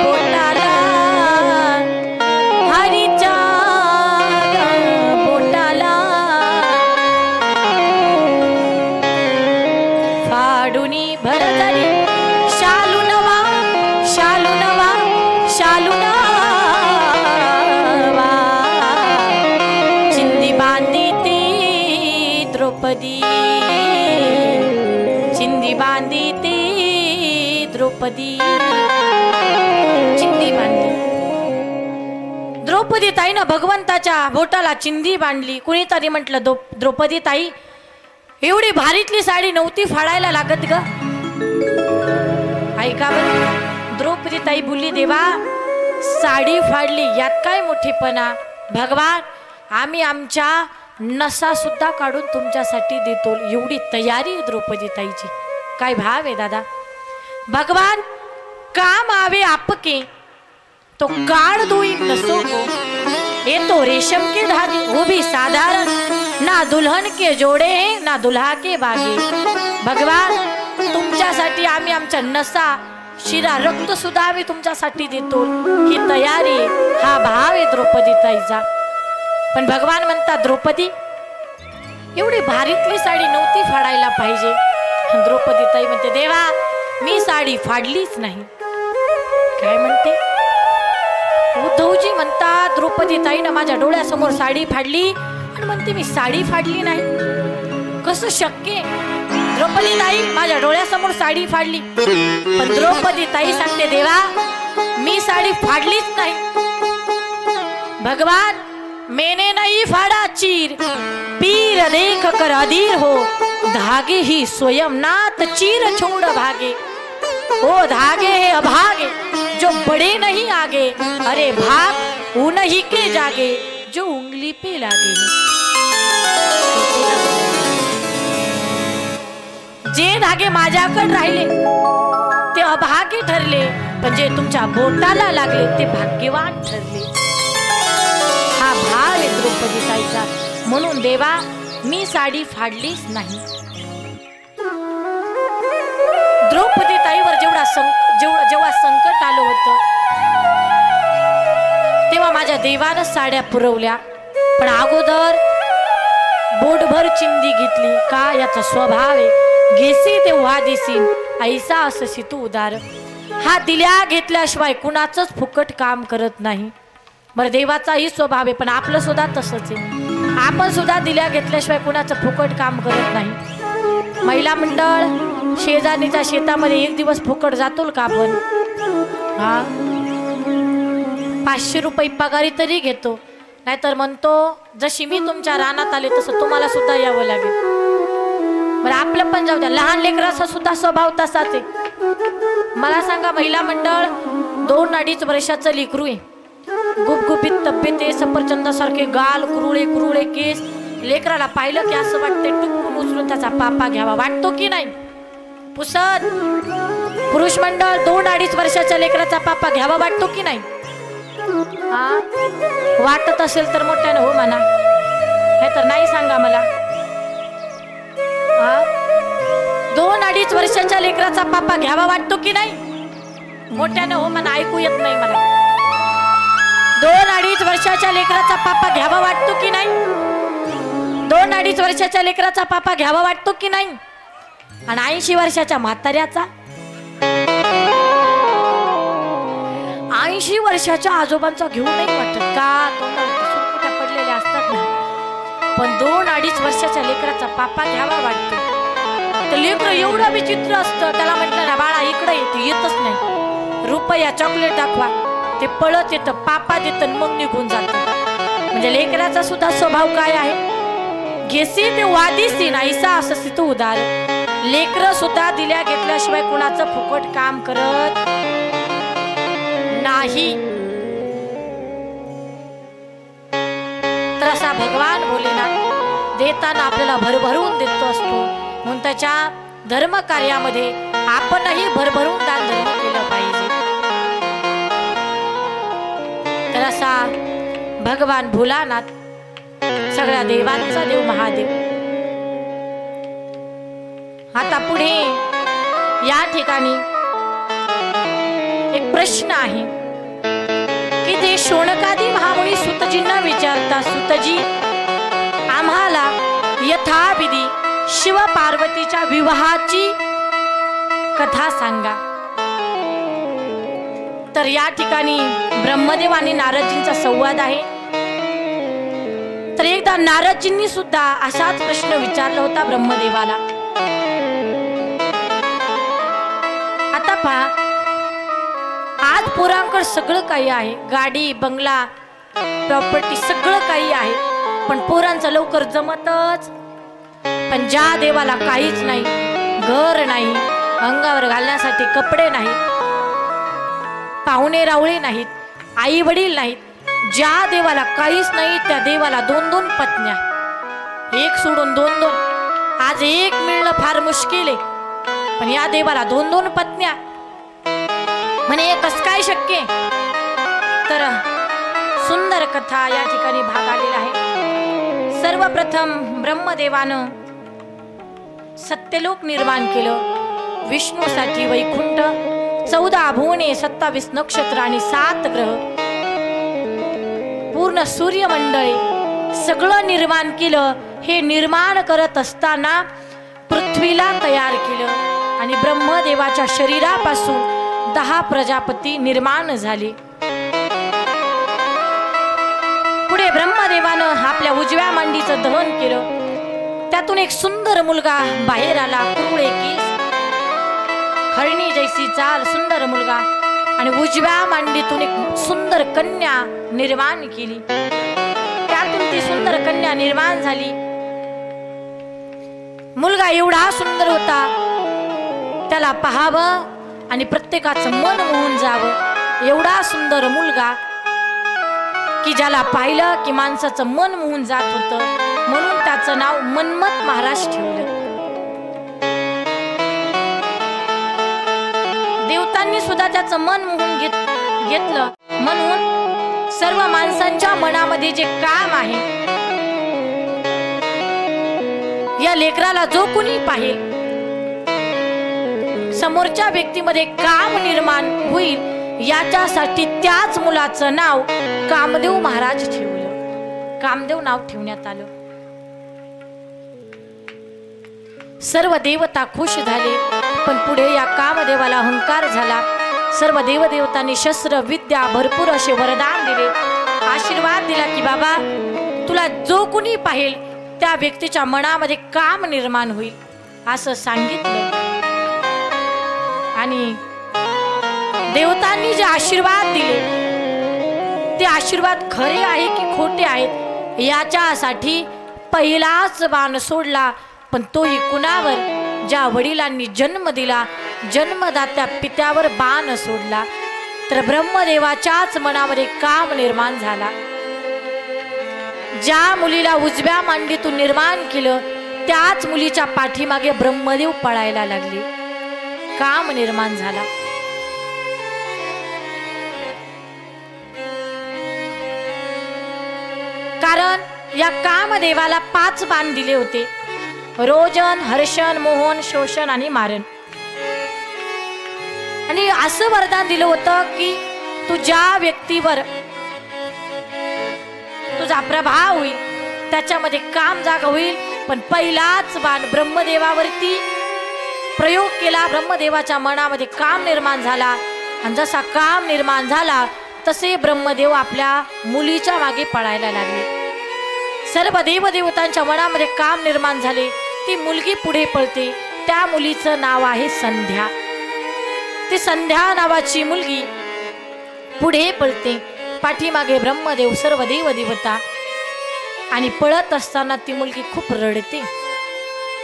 बोटाला, हरीच्या बोटाला फाडुनी भरतरी शालू नवा, शालू नवा, शालू नवा. चिंदी बांधी ती द्रौपदी, चिंदी बांधी ती द्रौपदी, चिंदी बांधली. द्रौपदी ताईनं भगवंताच्या बोटाला चिंदी बांधली. कुणीतरी म्हटलं, द्रौपदी ताई एवढी भारीतली साडी नव्हती फाडायला लागत ग. ऐका बरं, द्रौपदी ताई बोलली, देवा साडी फाडली यात काय मोठेपणा? भगवान आम्ही आमच्या नसा सुद्धा काढून तुमच्यासाठी देतो. एवढी तयारी द्रौपदी ताईची. काय भाव आहे दादा. भगवान काम आवे आपके तो काळ दोई नसो गो, ये तो रेशम के धागे वो भी साधारण, ना दुल्हन के जोडे ना दुल्हा के बागे. भगवान तुमच्यासाठी आम्ही आमच्या नसा, शिरा, रक्त सुद्धा आम्ही तुमच्यासाठी देतो. ही तयारी, हा भाव आहे द्रौपदी ताईचा. पण भगवान म्हणतात, द्रौपदी एवढी भारीतली साडी नव्हती फाडायला पाहिजे. द्रौपदी ताई म्हणते, देवा मी साडी फाडलीच नाही. काय म्हणते? उद्धवजी म्हणतात द्रौपदीताईनं माझ्या डोळ्यासमोर साडी फाडली आणि म्हणते मी साडी फाडली नाही, कसं शक्य? द्रौपदीताई माझ्या डोळ्यासमोर साडी फाडली, पण द्रौपदीताई सांगते देवा मी साडी फाडलीच नाही. भगवान मैंने नहीं फाड़ा चीर, पीर देख कर अधीर हो, धागे ही स्वयं नाथ चीर छोड़ भागे. ओ धागे है अभागे जो बड़े नहीं आगे, अरे भाग उन्हीं के जागे जो उंगली पे लागे. जे धागे माझ्याकडे राहिले ते अभागे ठरले, पण जे तुमच्या बोटाला लागले ते भाग्यवान ठरले. हा भाव आहे द्रौपदीताईचा. म्हणून देवा मी साडी फाडलीच नाही. द्रौपदीताईवर जेव्हा संकट आलं होतं तेव्हा माझ्या देवानं साड्या पुरवल्या, पण अगोदर बोटभर चिंदी घेतली. का? याचा स्वभाव आहे घेसी तेव्हा देसीन, ऐसा अससी तू उदार. हा दिल्या घेतल्याशिवाय कुणाचंच फुकट काम करत नाही. बरं देवाचाही स्वभाव आहे, पण आपलं सुद्धा तसंच आहे. आपण सुद्धा दिल्या घेतल्याशिवाय कुणाचं फुकट काम करत नाही. महिला मंडळ शेजारणीच्या शेतामध्ये एक दिवस फुकट जातो का आपण? हा 500 रुपये पगारी तरी घेतो, नाहीतर म्हणतो जशी मी तुमच्या रानात आले तसं तुम्हाला सुद्धा यावं लागेल. बरं आपलं पण जाऊ द्या, लहान लेकराचा सुद्धा स्वभाव तसाच आहे. मला सांगा महिला मंडळ 2-2.5 वर्षाचं लेकरू आहे, गुपगुपीत तब्येत आहे, सफरचंदासारखे गाल, कुरुळे कुरुळे केस. लेकराला पाहिलं की असं वाटतंय टुकून उचलून त्याचा पापा घ्यावा, वाटतो की नाही? पुसत पुरुष मंडळ 2-2.5 वर्षाच्या लेकराचा पापा घ्यावा वाटतो की नाही? हा वाटत असेल तर मोठ्यानं हो म्हणा, हे तर नाही सांगा मला. 2-2.5 वर्षाच्या लेकराचा पापा घ्यावा वाटतो की नाही? मोठ्यानं हो म्हणा, ऐकू येत नाही मला. 2-2.5 वर्षाच्या लेकराचा पापा घ्यावा वाटतो की नाही? 2-2.5 वर्षाच्या लेकराचा पापा घ्यावा वाटतो की नाही? आणि 80 वर्षाच्या म्हाताऱ्याचा, 80 वर्षाच्या आजोबांचा घेऊ नाही वाटत का? तोंडाला पडलेले असतात ना, पण 2-2.5 वर्षाच्या लेकराचा पापा घ्यावा वाटतो. तर लेकर एवढं विचित्र असतं, त्याला म्हटलं ना बाळा इकडे येते, येतच नाही. रुपया चॉकलेट दाखवा, ते पळत येतं, पापा देतं, मग निघून जातं. म्हणजे लेकराचा सुद्धा स्वभाव काय आहे? घेसी ते वादिसी नाहीसा असं तू उदार. लेकर सुद्धा दिल्या घेतल्याशिवाय कुणाचं फुकट काम करत नाही. तर असा भगवान भोलेनाथ देताना आपल्याला भरभरून देतो असतो. म्हणून त्याच्या धर्म कार्यामध्ये आपणही भरभरून दान धर्म केलं पाहिजे. तर असा भगवान भोलानाथ सगळ्या देवांचा देव महादेव. आता पुढे या ठिकाणी एक प्रश्न आहे की ते शौनकादी महामुनी सुतजींना विचारता, सुतजी आम्हाला यथाविधी शिव पार्वतीच्या विवाहाची कथा सांगा. तर या ठिकाणी ब्रह्मदेव आणि नारदजींचा संवाद आहे. तर एकदा नारदजींनी सुद्धा असाच प्रश्न विचारला होता ब्रह्मदेवाला. आता पहा, आज पोरांकडे सगळं काही आहे, गाडी बंगला प्रॉपर्टी सगळं काही आहे, पण पोरांचं लवकर जमतच. पण ज्या देवाला काहीच नाही, घर नाही, अंगावर घालण्यासाठी कपडे नाहीत, पाहुणे रावळे नाहीत, आई वडील नाहीत, ज्या देवाला काहीच नाही त्या देवाला 2-2 पत्न्या, एक सोडून 2-2. आज एक मिळणं फार मुश्किल आहे, पण या देवाला 2-2 पत्न्या म्हणे कसं काय शक्य? तर सुंदर कथा या ठिकाणी भाग आलेला आहे. सर्वप्रथम ब्रह्मदेवानं सत्यलोक निर्माण केलं. विष्णूसाठी वैकुंठ, 14 भुवने, 27 नक्षत्र आणि 7 ग्रह, पूर्ण सूर्यमंडळे सगळं निर्माण केलं. हे निर्माण करत असताना पृथ्वीला तयार केलं आणि ब्रह्मदेवाच्या शरीरापासून 10 प्रजापती निर्माण झाले. ब्रह्मदेवानं आपल्या उजव्या मांडीचं दहन केलं. त्यातून एक सुंदर मुलगा बाहेर आला. कुरळे केस, हरणी जैसी चाल, सुंदर मुलगा. आणि उजव्या मांडीतून एक सुंदर कन्या निर्माण केली. त्यातून ती सुंदर कन्या निर्माण झाली. मुलगा एवढा सुंदर होता, त्याला पाहावं आणि प्रत्येकाचं मन मोहून जावं. एवढा सुंदर मुलगा की ज्याला पाहिलं की माणसाचं मन मोहून जात होतं. म्हणून त्याचं नाव मन्मथ महाराज ठेवलं. देवतांनी सुद्धा त्याचं मन मोहून घेतलं. म्हणून सर्व माणसांच्या मनामध्ये जे काम आहे, या लेकराला जो कुणी पाहिल, समोरच्या व्यक्तीमध्ये काम निर्माण होईल, याच्यासाठी त्याच मुलाचं नाव कामदेव महाराज ठेवलं. कामदेव नाव ठेवण्यात आलं. सर्व देवता खुश झाले. पण पुढे या कामदेवाला अहंकार झाला. सर्व देवदेवतांनी शस्त्र विद्या भरपूर असे वरदान दिले, आशीर्वाद दिला की बाबा तुला जो कुणी पाहिल त्या व्यक्तीच्या मनामध्ये काम निर्माण होईल असं सांगितलं. आणि देवतांनी जे आशीर्वाद दिले ते आशीर्वाद खरे आहे की खोटे आहेत याच्यासाठी पहिलाच बाण सोडला. पण तोही कुणावर? ज्या वडिलांनी जन्म दिला, जन्मदात्या पित्यावर बाण सोडला. तर ब्रह्मदेवाच्याच मनामध्ये काम निर्माण झाला. ज्या मुलीला उजव्या मांडीतून निर्माण केलं त्याच मुलीच्या पाठीमागे ब्रह्मदेव पळायला लागले. काम निर्माण झाला. कारण या कामदेवाला 5 बाण दिले होते: रोजन, हर्षण, मोहन, शोषण आणि मारण. आणि असं वरदान दिलं होतं की तुझ्या व्यक्तीवर तुझा प्रभाव होईल, त्याच्यामध्ये काम जागा होईल. पण पहिलाच बाण ब्रह्मदेवावरती प्रयोग केला. ब्रह्मदेवाच्या मनामध्ये काम निर्माण झाला. आणि जसा काम निर्माण झाला तसे ब्रह्मदेव आपल्या मुलीच्या मागे पळायला लागले. सर्व देवदेवतांच्या मनामध्ये काम निर्माण झाले. ती मुलगी पुढे पळते. त्या मुलीचं नाव आहे संध्या. ती संध्या नावाची मुलगी पुढे पळते. पाठीमागे ब्रह्मदेव, सर्व देवदेवता. आणि पळत असताना ती मुलगी खूप रडते.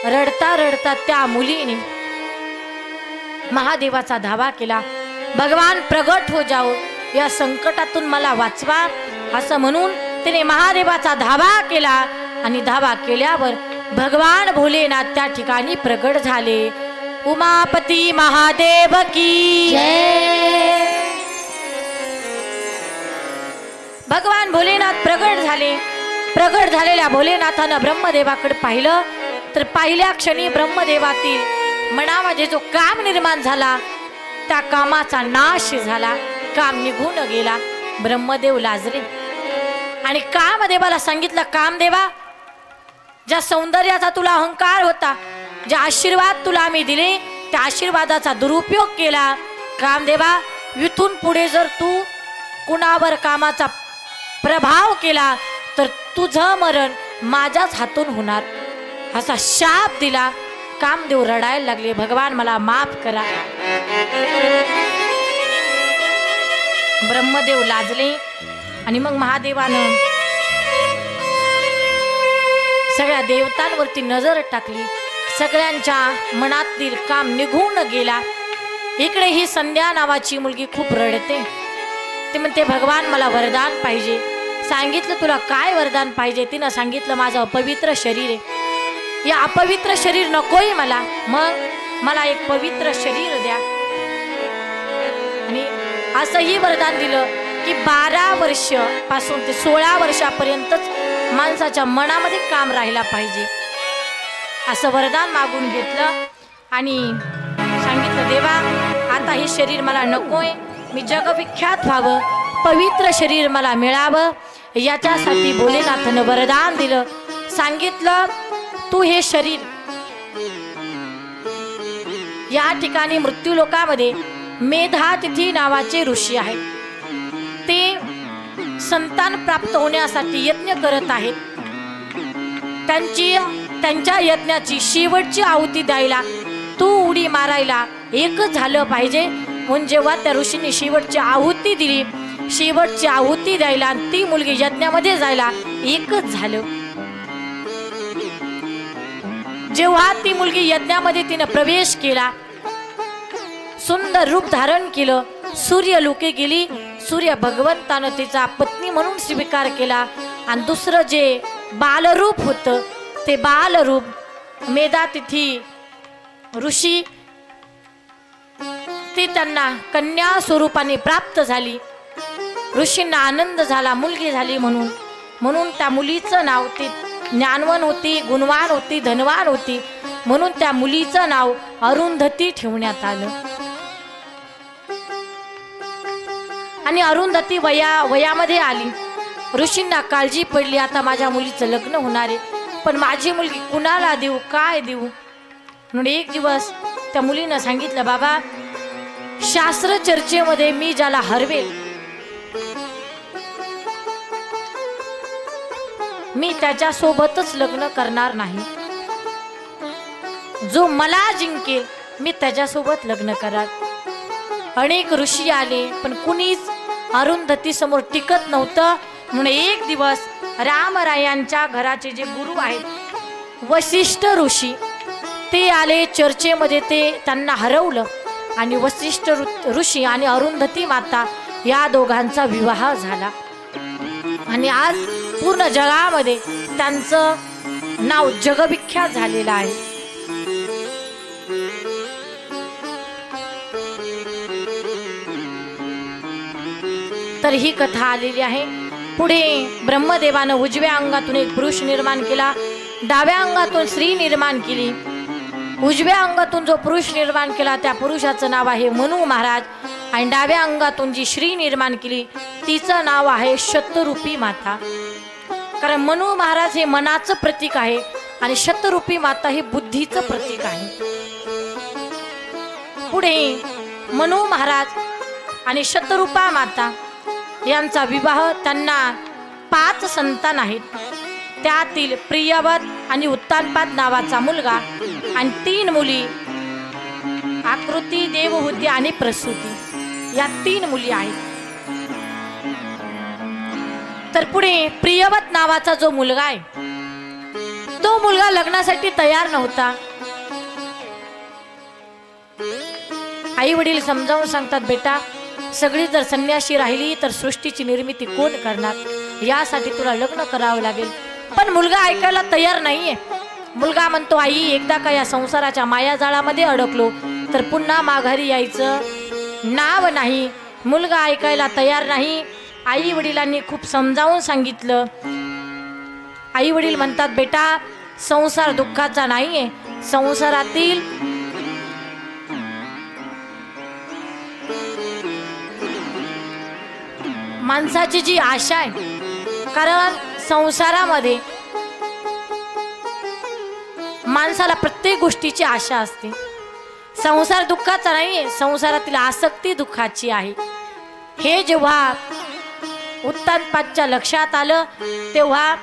रडता रडता त्या मुलीने महादेवाचा धावा केला. भगवान प्रगट हो जाओ, या संकटातून मला वाचवा असं म्हणून तिने महादेवाचा धावा केला. आणि धावा केल्यावर भगवान भोलेनाथ त्या ठिकाणी प्रगट झाले. उमापती महादेव की जय. भगवान भोलेनाथ प्रगट झाले. प्रगट झालेल्या भोलेनाथानं ब्रह्मदेवाकडे पाहिलं तर पहिल्या क्षणी ब्रह्मदेवातील मनामध्ये जो काम निर्माण झाला त्या कामाचा नाश झाला. काम निघून गेला. ब्रह्मदेव लाजले आणि कामदेवाला सांगितलं, कामदेवा, ज्या सौंदर्याचा तुला अहंकार होता, जे आशीर्वाद तुला आम्ही दिले त्या आशीर्वादाचा दुरुपयोग केला. कामदेवा, इथून पुढे जर तू कुणावर कामाचा प्रभाव केला तर तुझं मरण माझ्याच हातून होणार असा शाप दिला. कामदेव रडायला लागले, भगवान मला माफ करा. ब्रह्मदेव लाजले आणि मग महादेवानं सगळ्या देवतांवरती नजर टाकली. सगळ्यांच्या मनातील काम निघून गेला. इकडे ही संध्या नावाची मुलगी खूप रडते. ती म्हणते, भगवान मला वरदान पाहिजे. सांगितलं, तुला काय वरदान पाहिजे? तिनं सांगितलं, माझं अपवित्र शरीर आहे, या अपवित्र शरीर नकोय मला, मग मला एक पवित्र शरीर द्या. आणि असंही वरदान दिलं की 12 वर्ष पासून ते 16 वर्षापर्यंतच माणसाच्या मनामध्ये काम राहिला पाहिजे असं वरदान मागून घेतलं. आणि सांगितलं, देवा, आता हे शरीर मला नकोय, मी जगविख्यात व्हावं, पवित्र शरीर मला मिळावं, याच्यासाठी भोलेनाथानं वरदान दिलं. सांगितलं, तू हे शरीर या ठिकाणी मृत्यूलोकामध्ये मेधातिथी नावाचे ऋषी आहेत, ते संतान प्राप्त होण्यासाठी यज्ञ करत आहेत, त्यांच्या यज्ञाची शेवटची आहुती द्यायला तू उडी मारायला एकच झालं पाहिजे. म्हणून जेव्हा त्या ऋषींनी शेवटची आहुती दिली, शेवटची आहुती द्यायला ती मुलगी यज्ञामध्ये जायला एकच झालं. जेव्हा ती मुलगी यज्ञामध्ये तिने प्रवेश केला, सुंदर रूप धारण केलं, सूर्य लोके गेली, सूर्य भगवंतानं तिचा पत्नी म्हणून स्वीकार केला. आणि दुसरं जे बालरूप होतं ते बालरूप मेधातिथी ऋषी ती त्यांना कन्या स्वरूपाने प्राप्त झाली. ऋषींना आनंद झाला, मुलगी झाली म्हणून त्या मुलीचं नाव, ती ज्ञानवान होती, गुणवान होती, धनवान होती, म्हणून त्या मुलीचं नाव अरुंधती ठेवण्यात आलं. आणि अरुंधती वयामध्ये आली. ऋषींना काळजी पडली, आता माझ्या मुलीचं लग्न होणार आहे, पण माझी मुलगी कुणाला देऊ, काय देऊ. म्हणून एक दिवस त्या मुलीनं सांगितलं, बाबा शास्त्र चर्चेमध्ये मी ज्याला हरवेल मी त्याच्या सोबतच लग्न करणार नाही, जो मला जिंकेल मी त्याच्यासोबत लग्न करणार. अनेक ऋषी आले पण कुणीच अरुंधती समोर टिकत नव्हतं. म्हणून एक दिवस रामरायांच्या घराचे जे गुरु आहेत वसिष्ठ ऋषी ते आले चर्चेमध्ये, ते त्यांना हरवलं आणि वसिष्ठ ऋषी आणि अरुंधती माता या दोघांचा विवाह झाला. आणि आज पूर्ण जगामध्ये त्यांचं नाव जगविख्यात झालेलं आहे. तर ही कथा आलेली आहे. पुढे ब्रह्मदेवानं उजव्या अंगातून एक पुरुष निर्माण केला, डाव्या अंगातून स्त्री निर्माण केली. उजव्या अंगातून जो पुरुष निर्माण केला त्या पुरुषाचं नाव आहे मनु महाराज, आणि डाव्या अंगातून जी श्री निर्माण केली तिचं नाव आहे शतरूपी माता. कारण मनु महाराज हे मनाचं प्रतीक आहे आणि शतरूपी माता हे बुद्धीचं प्रतीक आहे. पुढे मनु महाराज आणि शतरूपा माता यांचा विवाह, त्यांना 5 संतान आहेत. त्यातील प्रियवत आणि उत्तानपाद नावाचा मुलगा आणि 3 मुली, आकृती, देवहूती आणि प्रसूती, या 3 मुली आहेत. तर पुढे प्रियवत नावाचा जो मुलगा आहे तो मुलगा लग्नासाठी तयार नव्हता. आई वडील समजावून सांगतात, बेटा सगळी जर संन्याशी राहिली तर सृष्टीची निर्मिती कोण करणार, यासाठी तुला लग्न करावं लागेल. पण मुलगा ऐकायला तयार नाहीये. मुलगा म्हणतो, आई एकदा का या संसाराच्या मायाजाळामध्ये अडकलो तर पुन्हा माघारी यायचं नाव नाही. मुलगा ऐकायला तयार नाही. आई वडिलांनी खूप समजावून सांगितलं. आई वडील म्हणतात, बेटा संसार दुःखाचा नाहीये, संसारातील माणसाची जी आशा आहे, कारण संसारामध्ये माणसाला प्रत्येक गोष्टीची आशा असते. संसार दुःखाचा नाहीये, संसारातील आसक्ती दुःखाची आहे. हे जेव्हा उत्तानपादच्या लक्षात आलं तेव्हा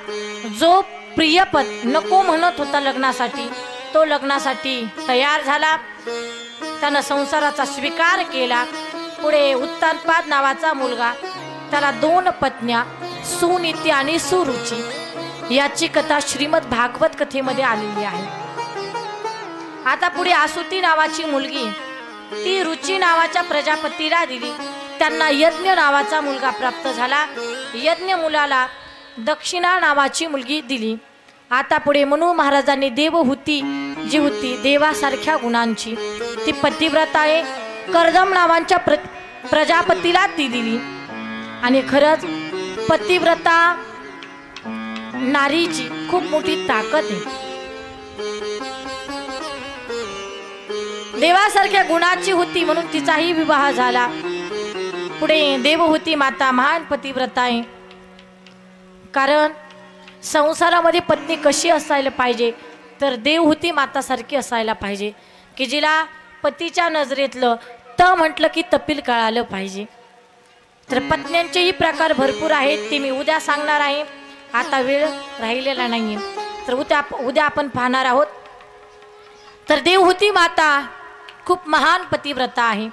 जो प्रियपद नको म्हणत होता लग्नासाठी, तो लग्नासाठी तयार झाला. त्यानं संसाराचा स्वीकार केला. पुढे उत्तानपाद नावाचा मुलगा, त्याला 2 पत्न्या, सुनीती आणि सुरुची. याची कथा श्रीमद भागवत कथेमध्ये आलेली आहे. आता पुढे आसुती नावाची मुलगी, ती रुची नावाच्या प्रजापतीला दिली. त्यांना यज्ञ नावाचा मुलगा प्राप्त झाला. यज्ञ मुलाला दक्षिणा नावाची मुलगी दिली. आता पुढे मनु महाराजांनी देवहूती जी होती देवासारख्या गुणांची, ती पतिव्रता आहे. कर्दम नावाच्या प्रजापतीला ती दिली. आणि खरंच पतिव्रता नारीची खूप मोठी ताकद आहे. देवासारख्या गुणाची होती म्हणून तिचाही विवाह झाला. पुढे देवहूती माता महान पतिव्रता आहे. कारण संसारामध्ये पत्नी कशी असायला पाहिजे तर देवहूती मातासारखी असायला पाहिजे, की जिला पतीच्या नजरेतलं त म्हटलं की तपील कळालं पाहिजे. तर पत्न्यांचेही प्रकार भरपूर आहेत, ते मी उद्या सांगणार आहे, आता वेळ राहिलेला नाहीये. तर उद्या आपण पाहणार आहोत. तर देवहूती माता खूप महान पतिव्रता आहे.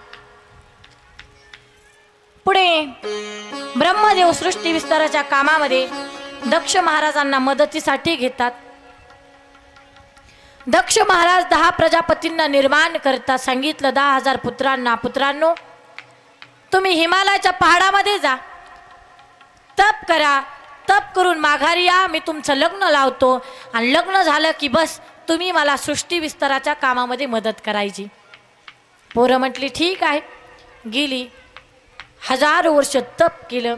पुढे ब्रह्मदेव सृष्टी विस्ताराच्या कामामध्ये दक्ष महाराजांना मदतीसाठी घेतात. दक्ष महाराज 10 प्रजापतींना निर्माण करतात. सांगितलं 10,000 पुत्रांनो तुम्ही हिमालयाच्या पहाडामध्ये जा, तप करा, तप करून माघारी या, मी तुमचं लग्न लावतो आणि लग्न झालं की बस तुम्ही मला सृष्टी विस्ताराच्या कामामध्ये मदत करायची. पोरं म्हटली ठीक आहे. गेली, 1000 वर्ष तप केलं,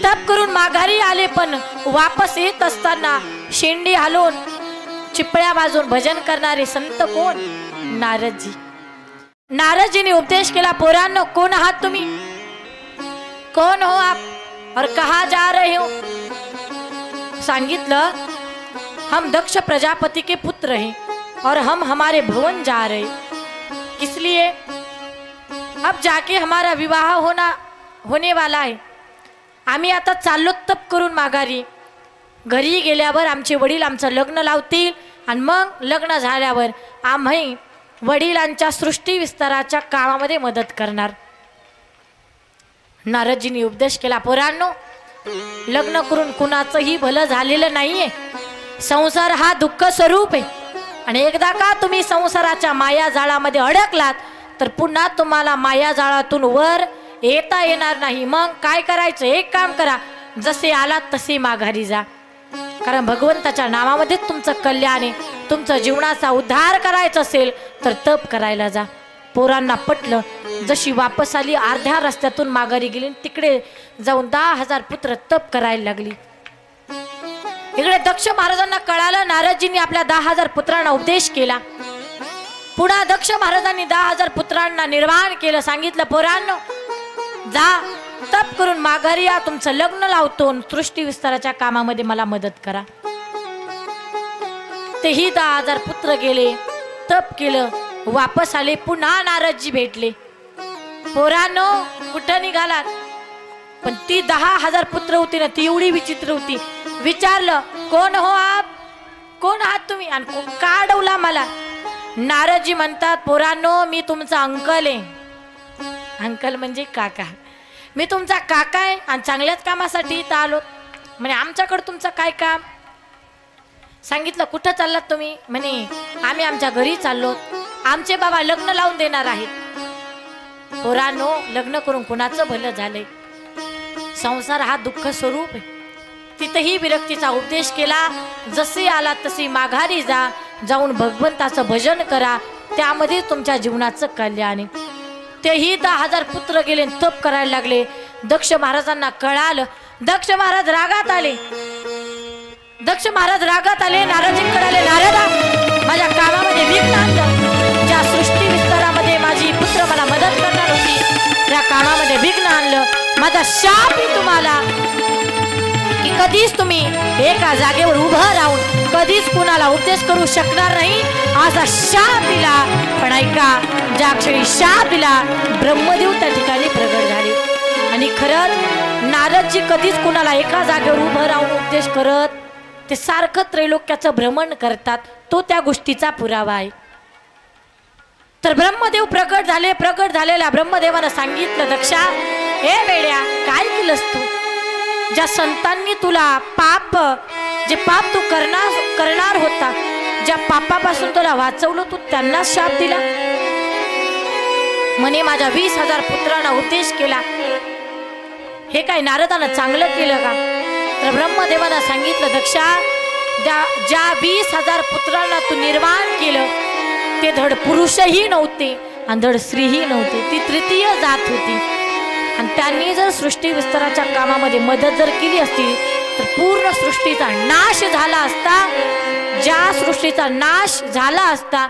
तप करून माघारी आले. पण वापस येत असताना शेंडी हलवून चिपळ्या वाजवून भजन करणारे संत कोण? नारदजी. नारदजीने उपदेश केला, पोरांनो कौन आहात तुम्ही? कौन हो आप और कहा जा रहे हो? सांगितलं हम दक्ष प्रजापति के पुत्र हैं और हम हमारे भवन जा रहे, इसलिए अब जाके हमारा विवाह होने वाला है. आम्ही आता चाललो तप करून माघारी. घरी गेल्यावर आमचे वडील आमचं लग्न लावतील आणि मग लग्न झाल्यावर आम्ही वडिलांच्या सृष्टी विस्ताराच्या कामामध्ये मदत करणार. नारदजींनी उपदेश केला, पोरांनो लग्न करून कुणाचंही भलं झालेलं नाहीये. संसार हा दुःख स्वरूप आहे आणि एकदा का तुम्ही संसाराच्या माया जाळामध्ये अडकलात तर पुन्हा तुम्हाला माया जाळातून वर येता येणार नाही. मग काय करायचं? एक काम करा, जसे आलात तसे माघारी जा. कारण भगवंताच्या नावामध्ये तुमचं कल्याण आहे. तुमचं जीवनाचा उद्धार करायचा असेल तर तप करायला जा. पोरांना पटलं. जशी वापस आली, अर्ध्या रस्त्यातून माघारी गेली, तिकडे जाऊन 10,000 पुत्र तप करायला लागली. इकडे दक्ष महाराजांना कळालं, नारदजींनी आपल्या 10,000 पुत्रांना उपदेश केला. पुन्हा दक्ष महाराजांनी 10,000 पुत्रांना निर्माण केलं. सांगितलं, पोरांनो जा तप करून माघारी या, तुमचं लग्न लावतो, सृष्टी विस्ताराच्या कामामध्ये मला मदत करा. तेही 10,000 पुत्र गेले, तप केलं, वापस आले. पुन्हा नारदजी भेटले. पोरांनो कुठं निघालात? पण ती 10,000 पुत्र होती ना, ती एवढी विचित्र होती. विचारलं, कोण हो आप? कोण आहात तुम्ही आणि का अडवला मला? नारदजी म्हणतात, पोरांनो मी तुमचा अंकल आहे. अंकल म्हणजे काका. मी तुमचा काका आहे आणि चांगल्याच कामासाठी इथं आलो. म्हणे आमच्याकडे तुमचं काय काम? सांगितलं, कुठं चाललात तुम्ही? म्हणे आम्ही आमच्या घरी चाललो, आमचे बाबा लग्न लावून देणार आहेत. पोरांनो लग्न करून कुणाचं भलं झालंय? संसार हा दुःख स्वरूप आहे. तिथेही विरक्तीचा उपदेश केला. जसे आला तसे माघारी जा, जाऊन भगवंताचं भजन करा, त्यामध्ये तुमच्या जीवनाचं कल्याण आहे. तेही 10,000 पुत्र गेले, तप करायला लागले. दक्ष महाराजांना कळालं. दक्ष महाराज रागात आले. नारदजींकडे आले. नारदा, माझ्या कामामध्ये विघ्न आणलं. ज्या सृष्टी विस्तारामध्ये माझी पुत्र मला मदत करणार होती, त्या कामामध्ये विघ्न आणलं. माझा शाप आहे तुम्हाला की कधीच तुम्ही एका जागेवर उभं राहून कधीच कुणाला उपदेश करू शकणार नाही, असा शाप दिला. पण ऐका, ज्या क्षणी शाप दिला ब्रह्मदेव त्या ठिकाणी प्रगट झाले. आणि खरंच नारदजी कधीच कुणाला एका जागेवर उभं राहून उपदेश करत, ते सारखं त्रैलोक्याचं भ्रमण करतात. तो त्या गोष्टीचा पुरावा आहे. तर ब्रह्मदेव प्रकट झाले. प्रकट झालेल्या ब्रह्मदेवानं सांगितलं, दक्षा हे वेड्या काय केलंस तू? ज्या संतांनी तुला जे पाप तू करणार होता, ज्या पापापासून तुला वाचवलं, तू त्यांना शाप दिला. म्हणे माझ्या 20,000 पुत्रांना उपदेश केला. हे काय नारदानं चांगलं केलं का? तर ब्रह्मदेवानं सांगितलं, दक्षा ज्या 20,000 पुत्रांना तू निर्माण केलं, ते धड पुरुषही नव्हते आणि धड स्त्रीही नव्हते, ती तृतीय जात होती. आणि त्यांनी जर सृष्टी विस्ताराच्या कामामध्ये मदत जर केली असती तर पूर्ण सृष्टीचा नाश झाला असता. ज्या सृष्टीचा नाश झाला असता,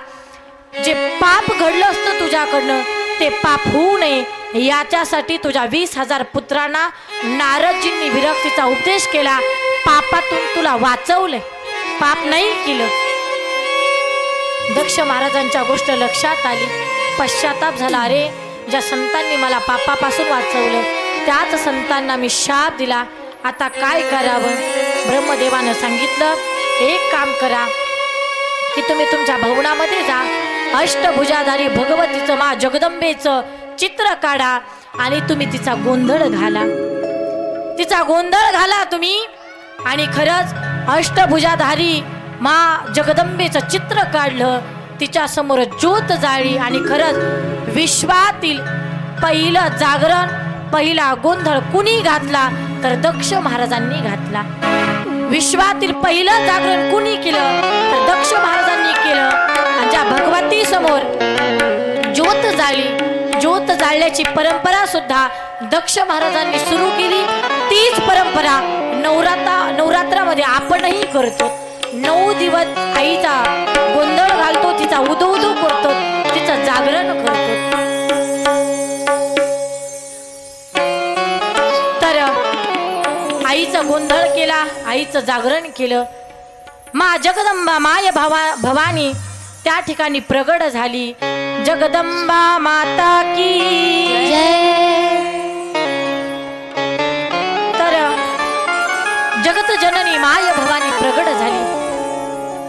जे पाप घडलं असतं तुझ्याकडनं, ते पाप होऊ नये याच्यासाठी तुझ्या 20,000 पुत्रांना नारदजींनी विरक्तीचा उपदेश केला. पापातून तुला वाचवलंय, पाप नाही केलं. दक्ष महाराजांच्या गोष्ट लक्षात आली. पश्चाताप झाला. अरे, ज्या संतांनी मला पापापासून वाचवलं त्याच संतांना मी शाप दिला, आता काय करावं? ब्रह्मदेवानं सांगितलं, एक काम करा की तुम्ही तुमच्या भवनामध्ये जा, अष्टभुजाधारी भगवतीचं मा जगदंबेचं चित्र काढा आणि तुम्ही तिचा गोंधळ घाला, तिचा गोंधळ घाला तुम्ही. आणि खरंच अष्टभुजाधारी मा जगदंबेचं चित्र काढलं, तिच्या समोर ज्योत जाळली आणि खरंच विश्वातील पहिलं जागरण, पहिला गोंधळ कुणी घातला तर दक्ष महाराजांनी घातला. विश्वातील पहिलं जागरण कुणी केलं तर दक्ष महाराजांनी केलं. आणि ज्या भगवती समोर ज्योत जाळली, ज्योत जाळल्याची परंपरा सुद्धा दक्ष महाराजांनी सुरू केली. तीच परंपरा नवरात्रामध्ये आपणही करतो. 9 दिवस आईचा गोंधळ घालतो, तिचा उदो उदो करतो, तिचं जागरण करतो. तर आईचं गोंधळ केला, आईचं जागरण केलं. मा जगदंबा माय भवानी त्या ठिकाणी प्रगट झाली. जगदंबा माता की जय. तर जगत जननी माय भवानी प्रगट झाली.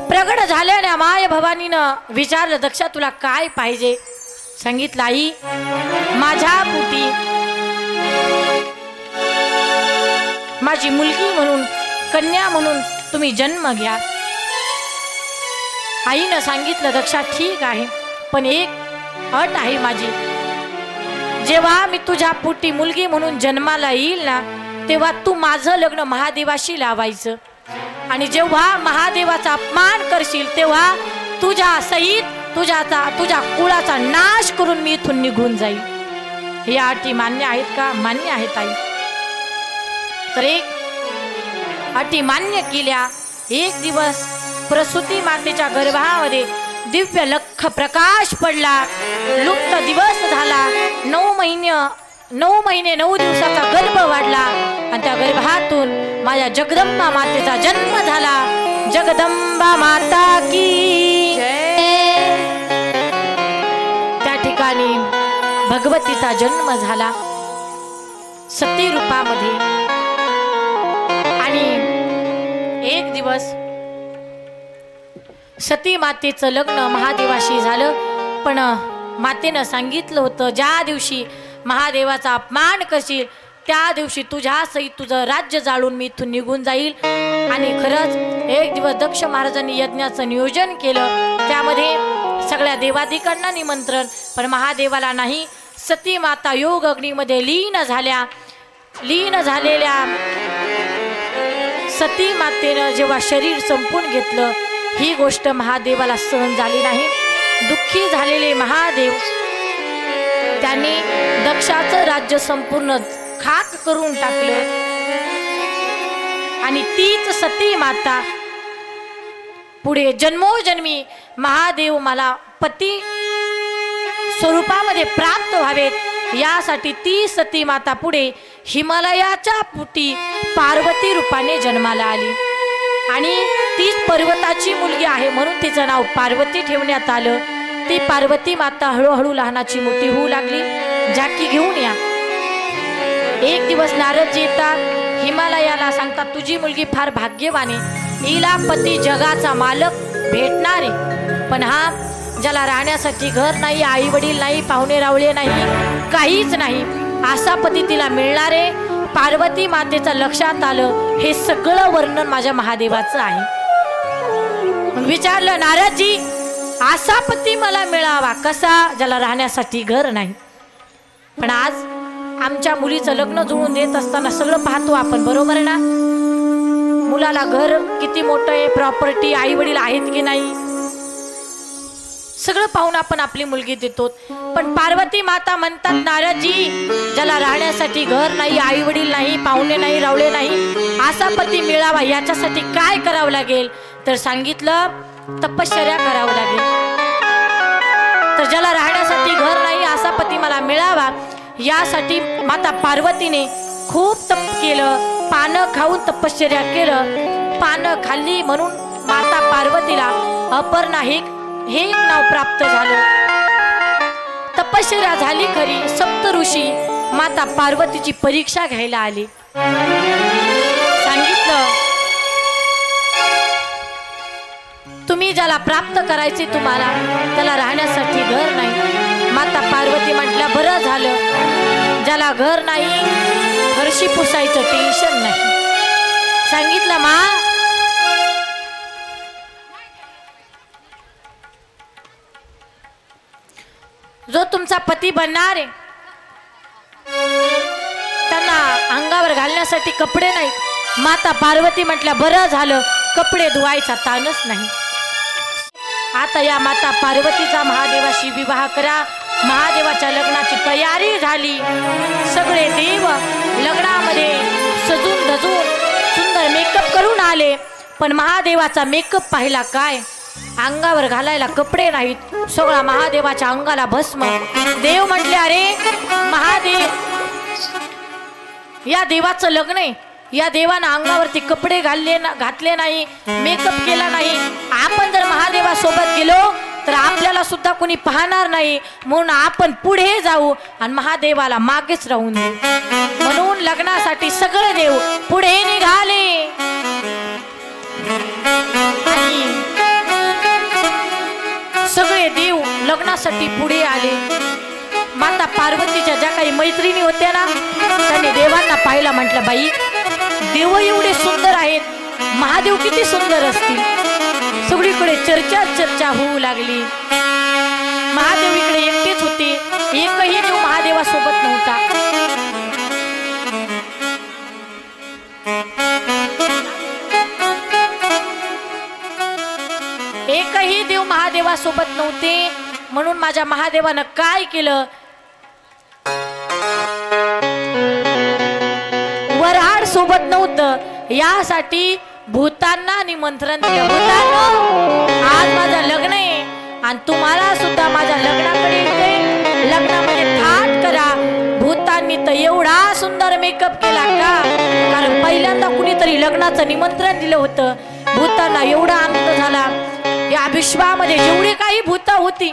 प्रगट झाल्याने माय भवानीनं विचारलं, दक्षा तुला काय पाहिजे? सांगितलं, आई माझ्या पोटी माझी मुलगी म्हणून, कन्या म्हणून तुम्ही जन्म घ्या. आईनं सांगितलं, दक्षा ठीक आहे, पण एक अट आहे माझी. जेव्हा मी तुझ्या पोटी मुलगी म्हणून जन्माला येईल ना, तेव्हा तू माझं लग्न महादेवाशी लावायचं. आणि जेव्हा महादेवाचा अपमान करशील तेव्हा तुझ्या सहित तुझ्या कुळाचा नाश करून मी इथून निघून जाईल. या अटी मान्य आहेत का? मान्य आहेत आई. तर एक अटी मान्य केल्या. एक दिवस प्रसूती मातेच्या गर्भामध्ये दिव्य लख प्रकाश पडला. लुप्त दिवस झाला. 9 महिने 9 दिवसाचा गर्भ वाढला आणि त्या गर्भातून माझ्या जगदंबा मातेचा जन्म झाला. जगदंबा माता की जय. त्या ठिकाणी भगवतीचा जन्म झाला सती रूपामध्ये. आणि एक दिवस सती मातेचं लग्न महादेवाशी झालं. पण मातेनं सांगितलं होतं, ज्या दिवशी महादेवाचा अपमान करशील त्या दिवशी तुझ्या सहित तुझं राज्य जाळून मी इथून निघून जाईल. आणि खरंच एक दिवस दक्ष महाराजांनी यज्ञाचं नियोजन केलं. त्यामध्ये सगळ्या देवादिकांना निमंत्रण, पण महादेवाला नाही. सती माता योग अग्नीमध्ये लीन झाल्या. लीन झालेल्या सती मातेनं जेव्हा शरीर संपून घेतलं, ही गोष्ट महादेवाला सहन झाली नाही. दुःखी झालेले महादेव त्यांनी दक्षाचं राज्य संपूर्ण खाक करून टाकलं. आणि तीच सती माता पुढे जन्मोजन्मी महादेव मला पती स्वरूपामध्ये प्राप्त व्हावेत यासाठी ती सती माता पुढे हिमालयाच्या पोटी पार्वती रूपाने जन्माला आली. आणि तीच पर्वताची मुलगी आहे म्हणून तिचं नाव पार्वती ठेवण्यात आलं. ती पार्वती माता हळूहळू लहानाची मोठी होऊ लागली. झाकी घेऊन या. एक दिवस नारदजी येतात, हिमालयाला सांगतात, तुझी मुलगी फार भाग्यवान आहे, हिला पती जगाचा मालक भेटणार आहे. पण हा ज्याला राहण्यासाठी घर नाही, आई वडील नाही, पाहुणे रावळे नाही, काहीच नाही, असा पती तिला मिळणार आहे. पार्वती मातेचं लक्षात आलं, हे सगळं वर्णन माझ्या महादेवाचं आहे. मग विचारलं, नारदजी असा पती मला मिळावा कसा, ज्याला राहण्यासाठी घर नाही. पण आज आमच्या मुलीचं लग्न जुळून देत असताना सगळं पाहतो आपण, बरोबर ना? मुलाला घर किती मोठं आहे, प्रॉपर्टी, आई वडील आहेत की नाही, सगळं पाहून आपण आपली मुलगी देतो. पण पार्वती माता म्हणतात, नारदजी ज्याला राहण्यासाठी घर नाही, आई वडील नाही, पाहुणे नाही, रावळे नाही, असा पती मिळावा याच्यासाठी काय करावं लागेल? तर सांगितलं, तपश्चर्या करावं लागेल. तर ज्याला राहण्यासाठी घर नाही असा पती मला मिळावा यासाठी माता पार्वतीने खूप तप केलं. पानं खाऊन तपश्चर्या केलं. पानं खाल्ली म्हणून माता पार्वतीला अपर्णा हे नाव प्राप्त झालं. तपश्चर्या झाली खरी. सप्त ऋषी माता पार्वतीची परीक्षा घ्यायला आली. सांगितलं तुम्ही ज्याला प्राप्त करायचे तुम्हाला त्याला राहण्यासाठी घर नाही. माता पार्वती म्हटल्या बरं झालं ज्याला घर नाही फरशी पुसायचं टेन्शन नाही. सांगितलं मा जो तुमचा पती बनणार आहे त्यांना अंगावर घालण्यासाठी कपडे नाही. माता पार्वती म्हटल्या बरं झालं कपडे धुवायचा ताणच नाही. आता या माता पार्वतीचा महादेवाशी विवाह करा. महादेवाच्या लग्नाची तयारी झाली. सगळे देव लग्नामध्ये सजून धजून सुंदर मेकअप करून आले. पण महादेवाचा मेकअप पाहिला काय, अंगावर घालायला कपडे नाहीत. सगळा महादेवाच्या अंगाला भस्म. देव म्हटले अरे महादेव या देवाचं लग्न आहे, या देवानं अंगावरती कपडे घातले नाही, मेकअप केला नाही. आपण जर महादेवासोबत गेलो तर आपल्याला सुद्धा कोणी पाहणार नाही. म्हणून आपण पुढे जाऊ आणि महादेवाला मागेच राहून देऊ. म्हणून लग्नासाठी सगळे देव पुढे निघाले. सगळे देव लग्नासाठी पुढे आले. माता पार्वतीच्या ज्या काही मैत्रिणी होत्या ना त्यांनी देवांना पाहिला. म्हटलं बाई देव एवढे सुंदर आहेत, महादेव किती सुंदर असतील. सगळीकडे चर्चा होऊ लागली. महादेव इकडे एकटेच होते. एकही देव महादेवासोबत नव्हता. एकही देव महादेवासोबत नव्हते. म्हणून माझ्या महादेवानं काय केलं, वऱ्हाड सोबत नव्हतं यासाठी भूतांना निमंत्रण दिलं. भूतांनो आज माझं लग्न आहे आणि तुम्हाला सुद्धा माझ्या लग्नाकडे यायचंय, लग्नामध्ये थाट करा. भूतांनी तर एवढा सुंदर मेकअप केला का, कारण पहिल्यांदा कुणीतरी लग्नाचं निमंत्रण दिलं होतं. भूतांना एवढा आनंद झाला. या विश्वामध्ये जेवढी काही भूत होती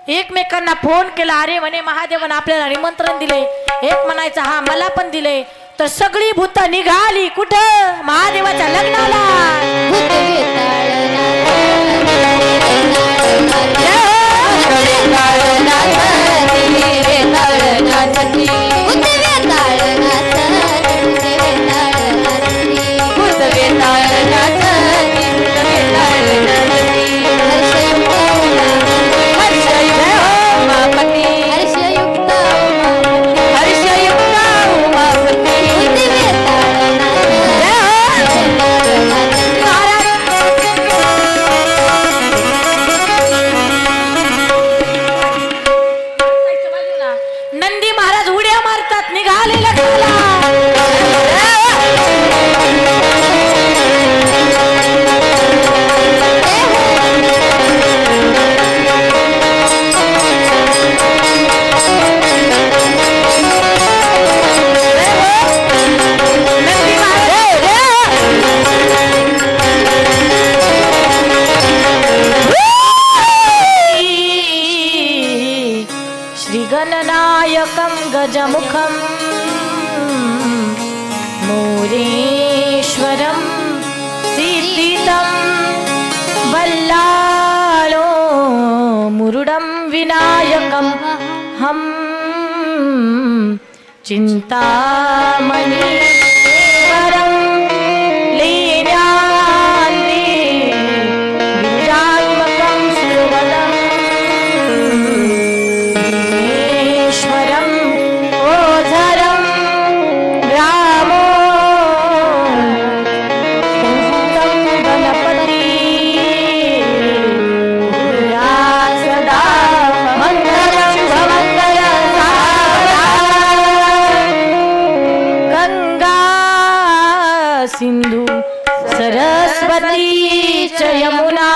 एकमेकांना फोन केला. अरे म्हणे महादेवानं आपल्याला निमंत्रण दिले. एक म्हणायचं हा मला पण दिले. तर सगळी भूत निघाली कुठं, महादेवाच्या लग्नाला. गणनायकं गजमुखं मोरेश्वरं सिद्धितं बल्लालो मुरुडं विनायकं हम चिंतामणि सिंधु सरस्वती च यमुना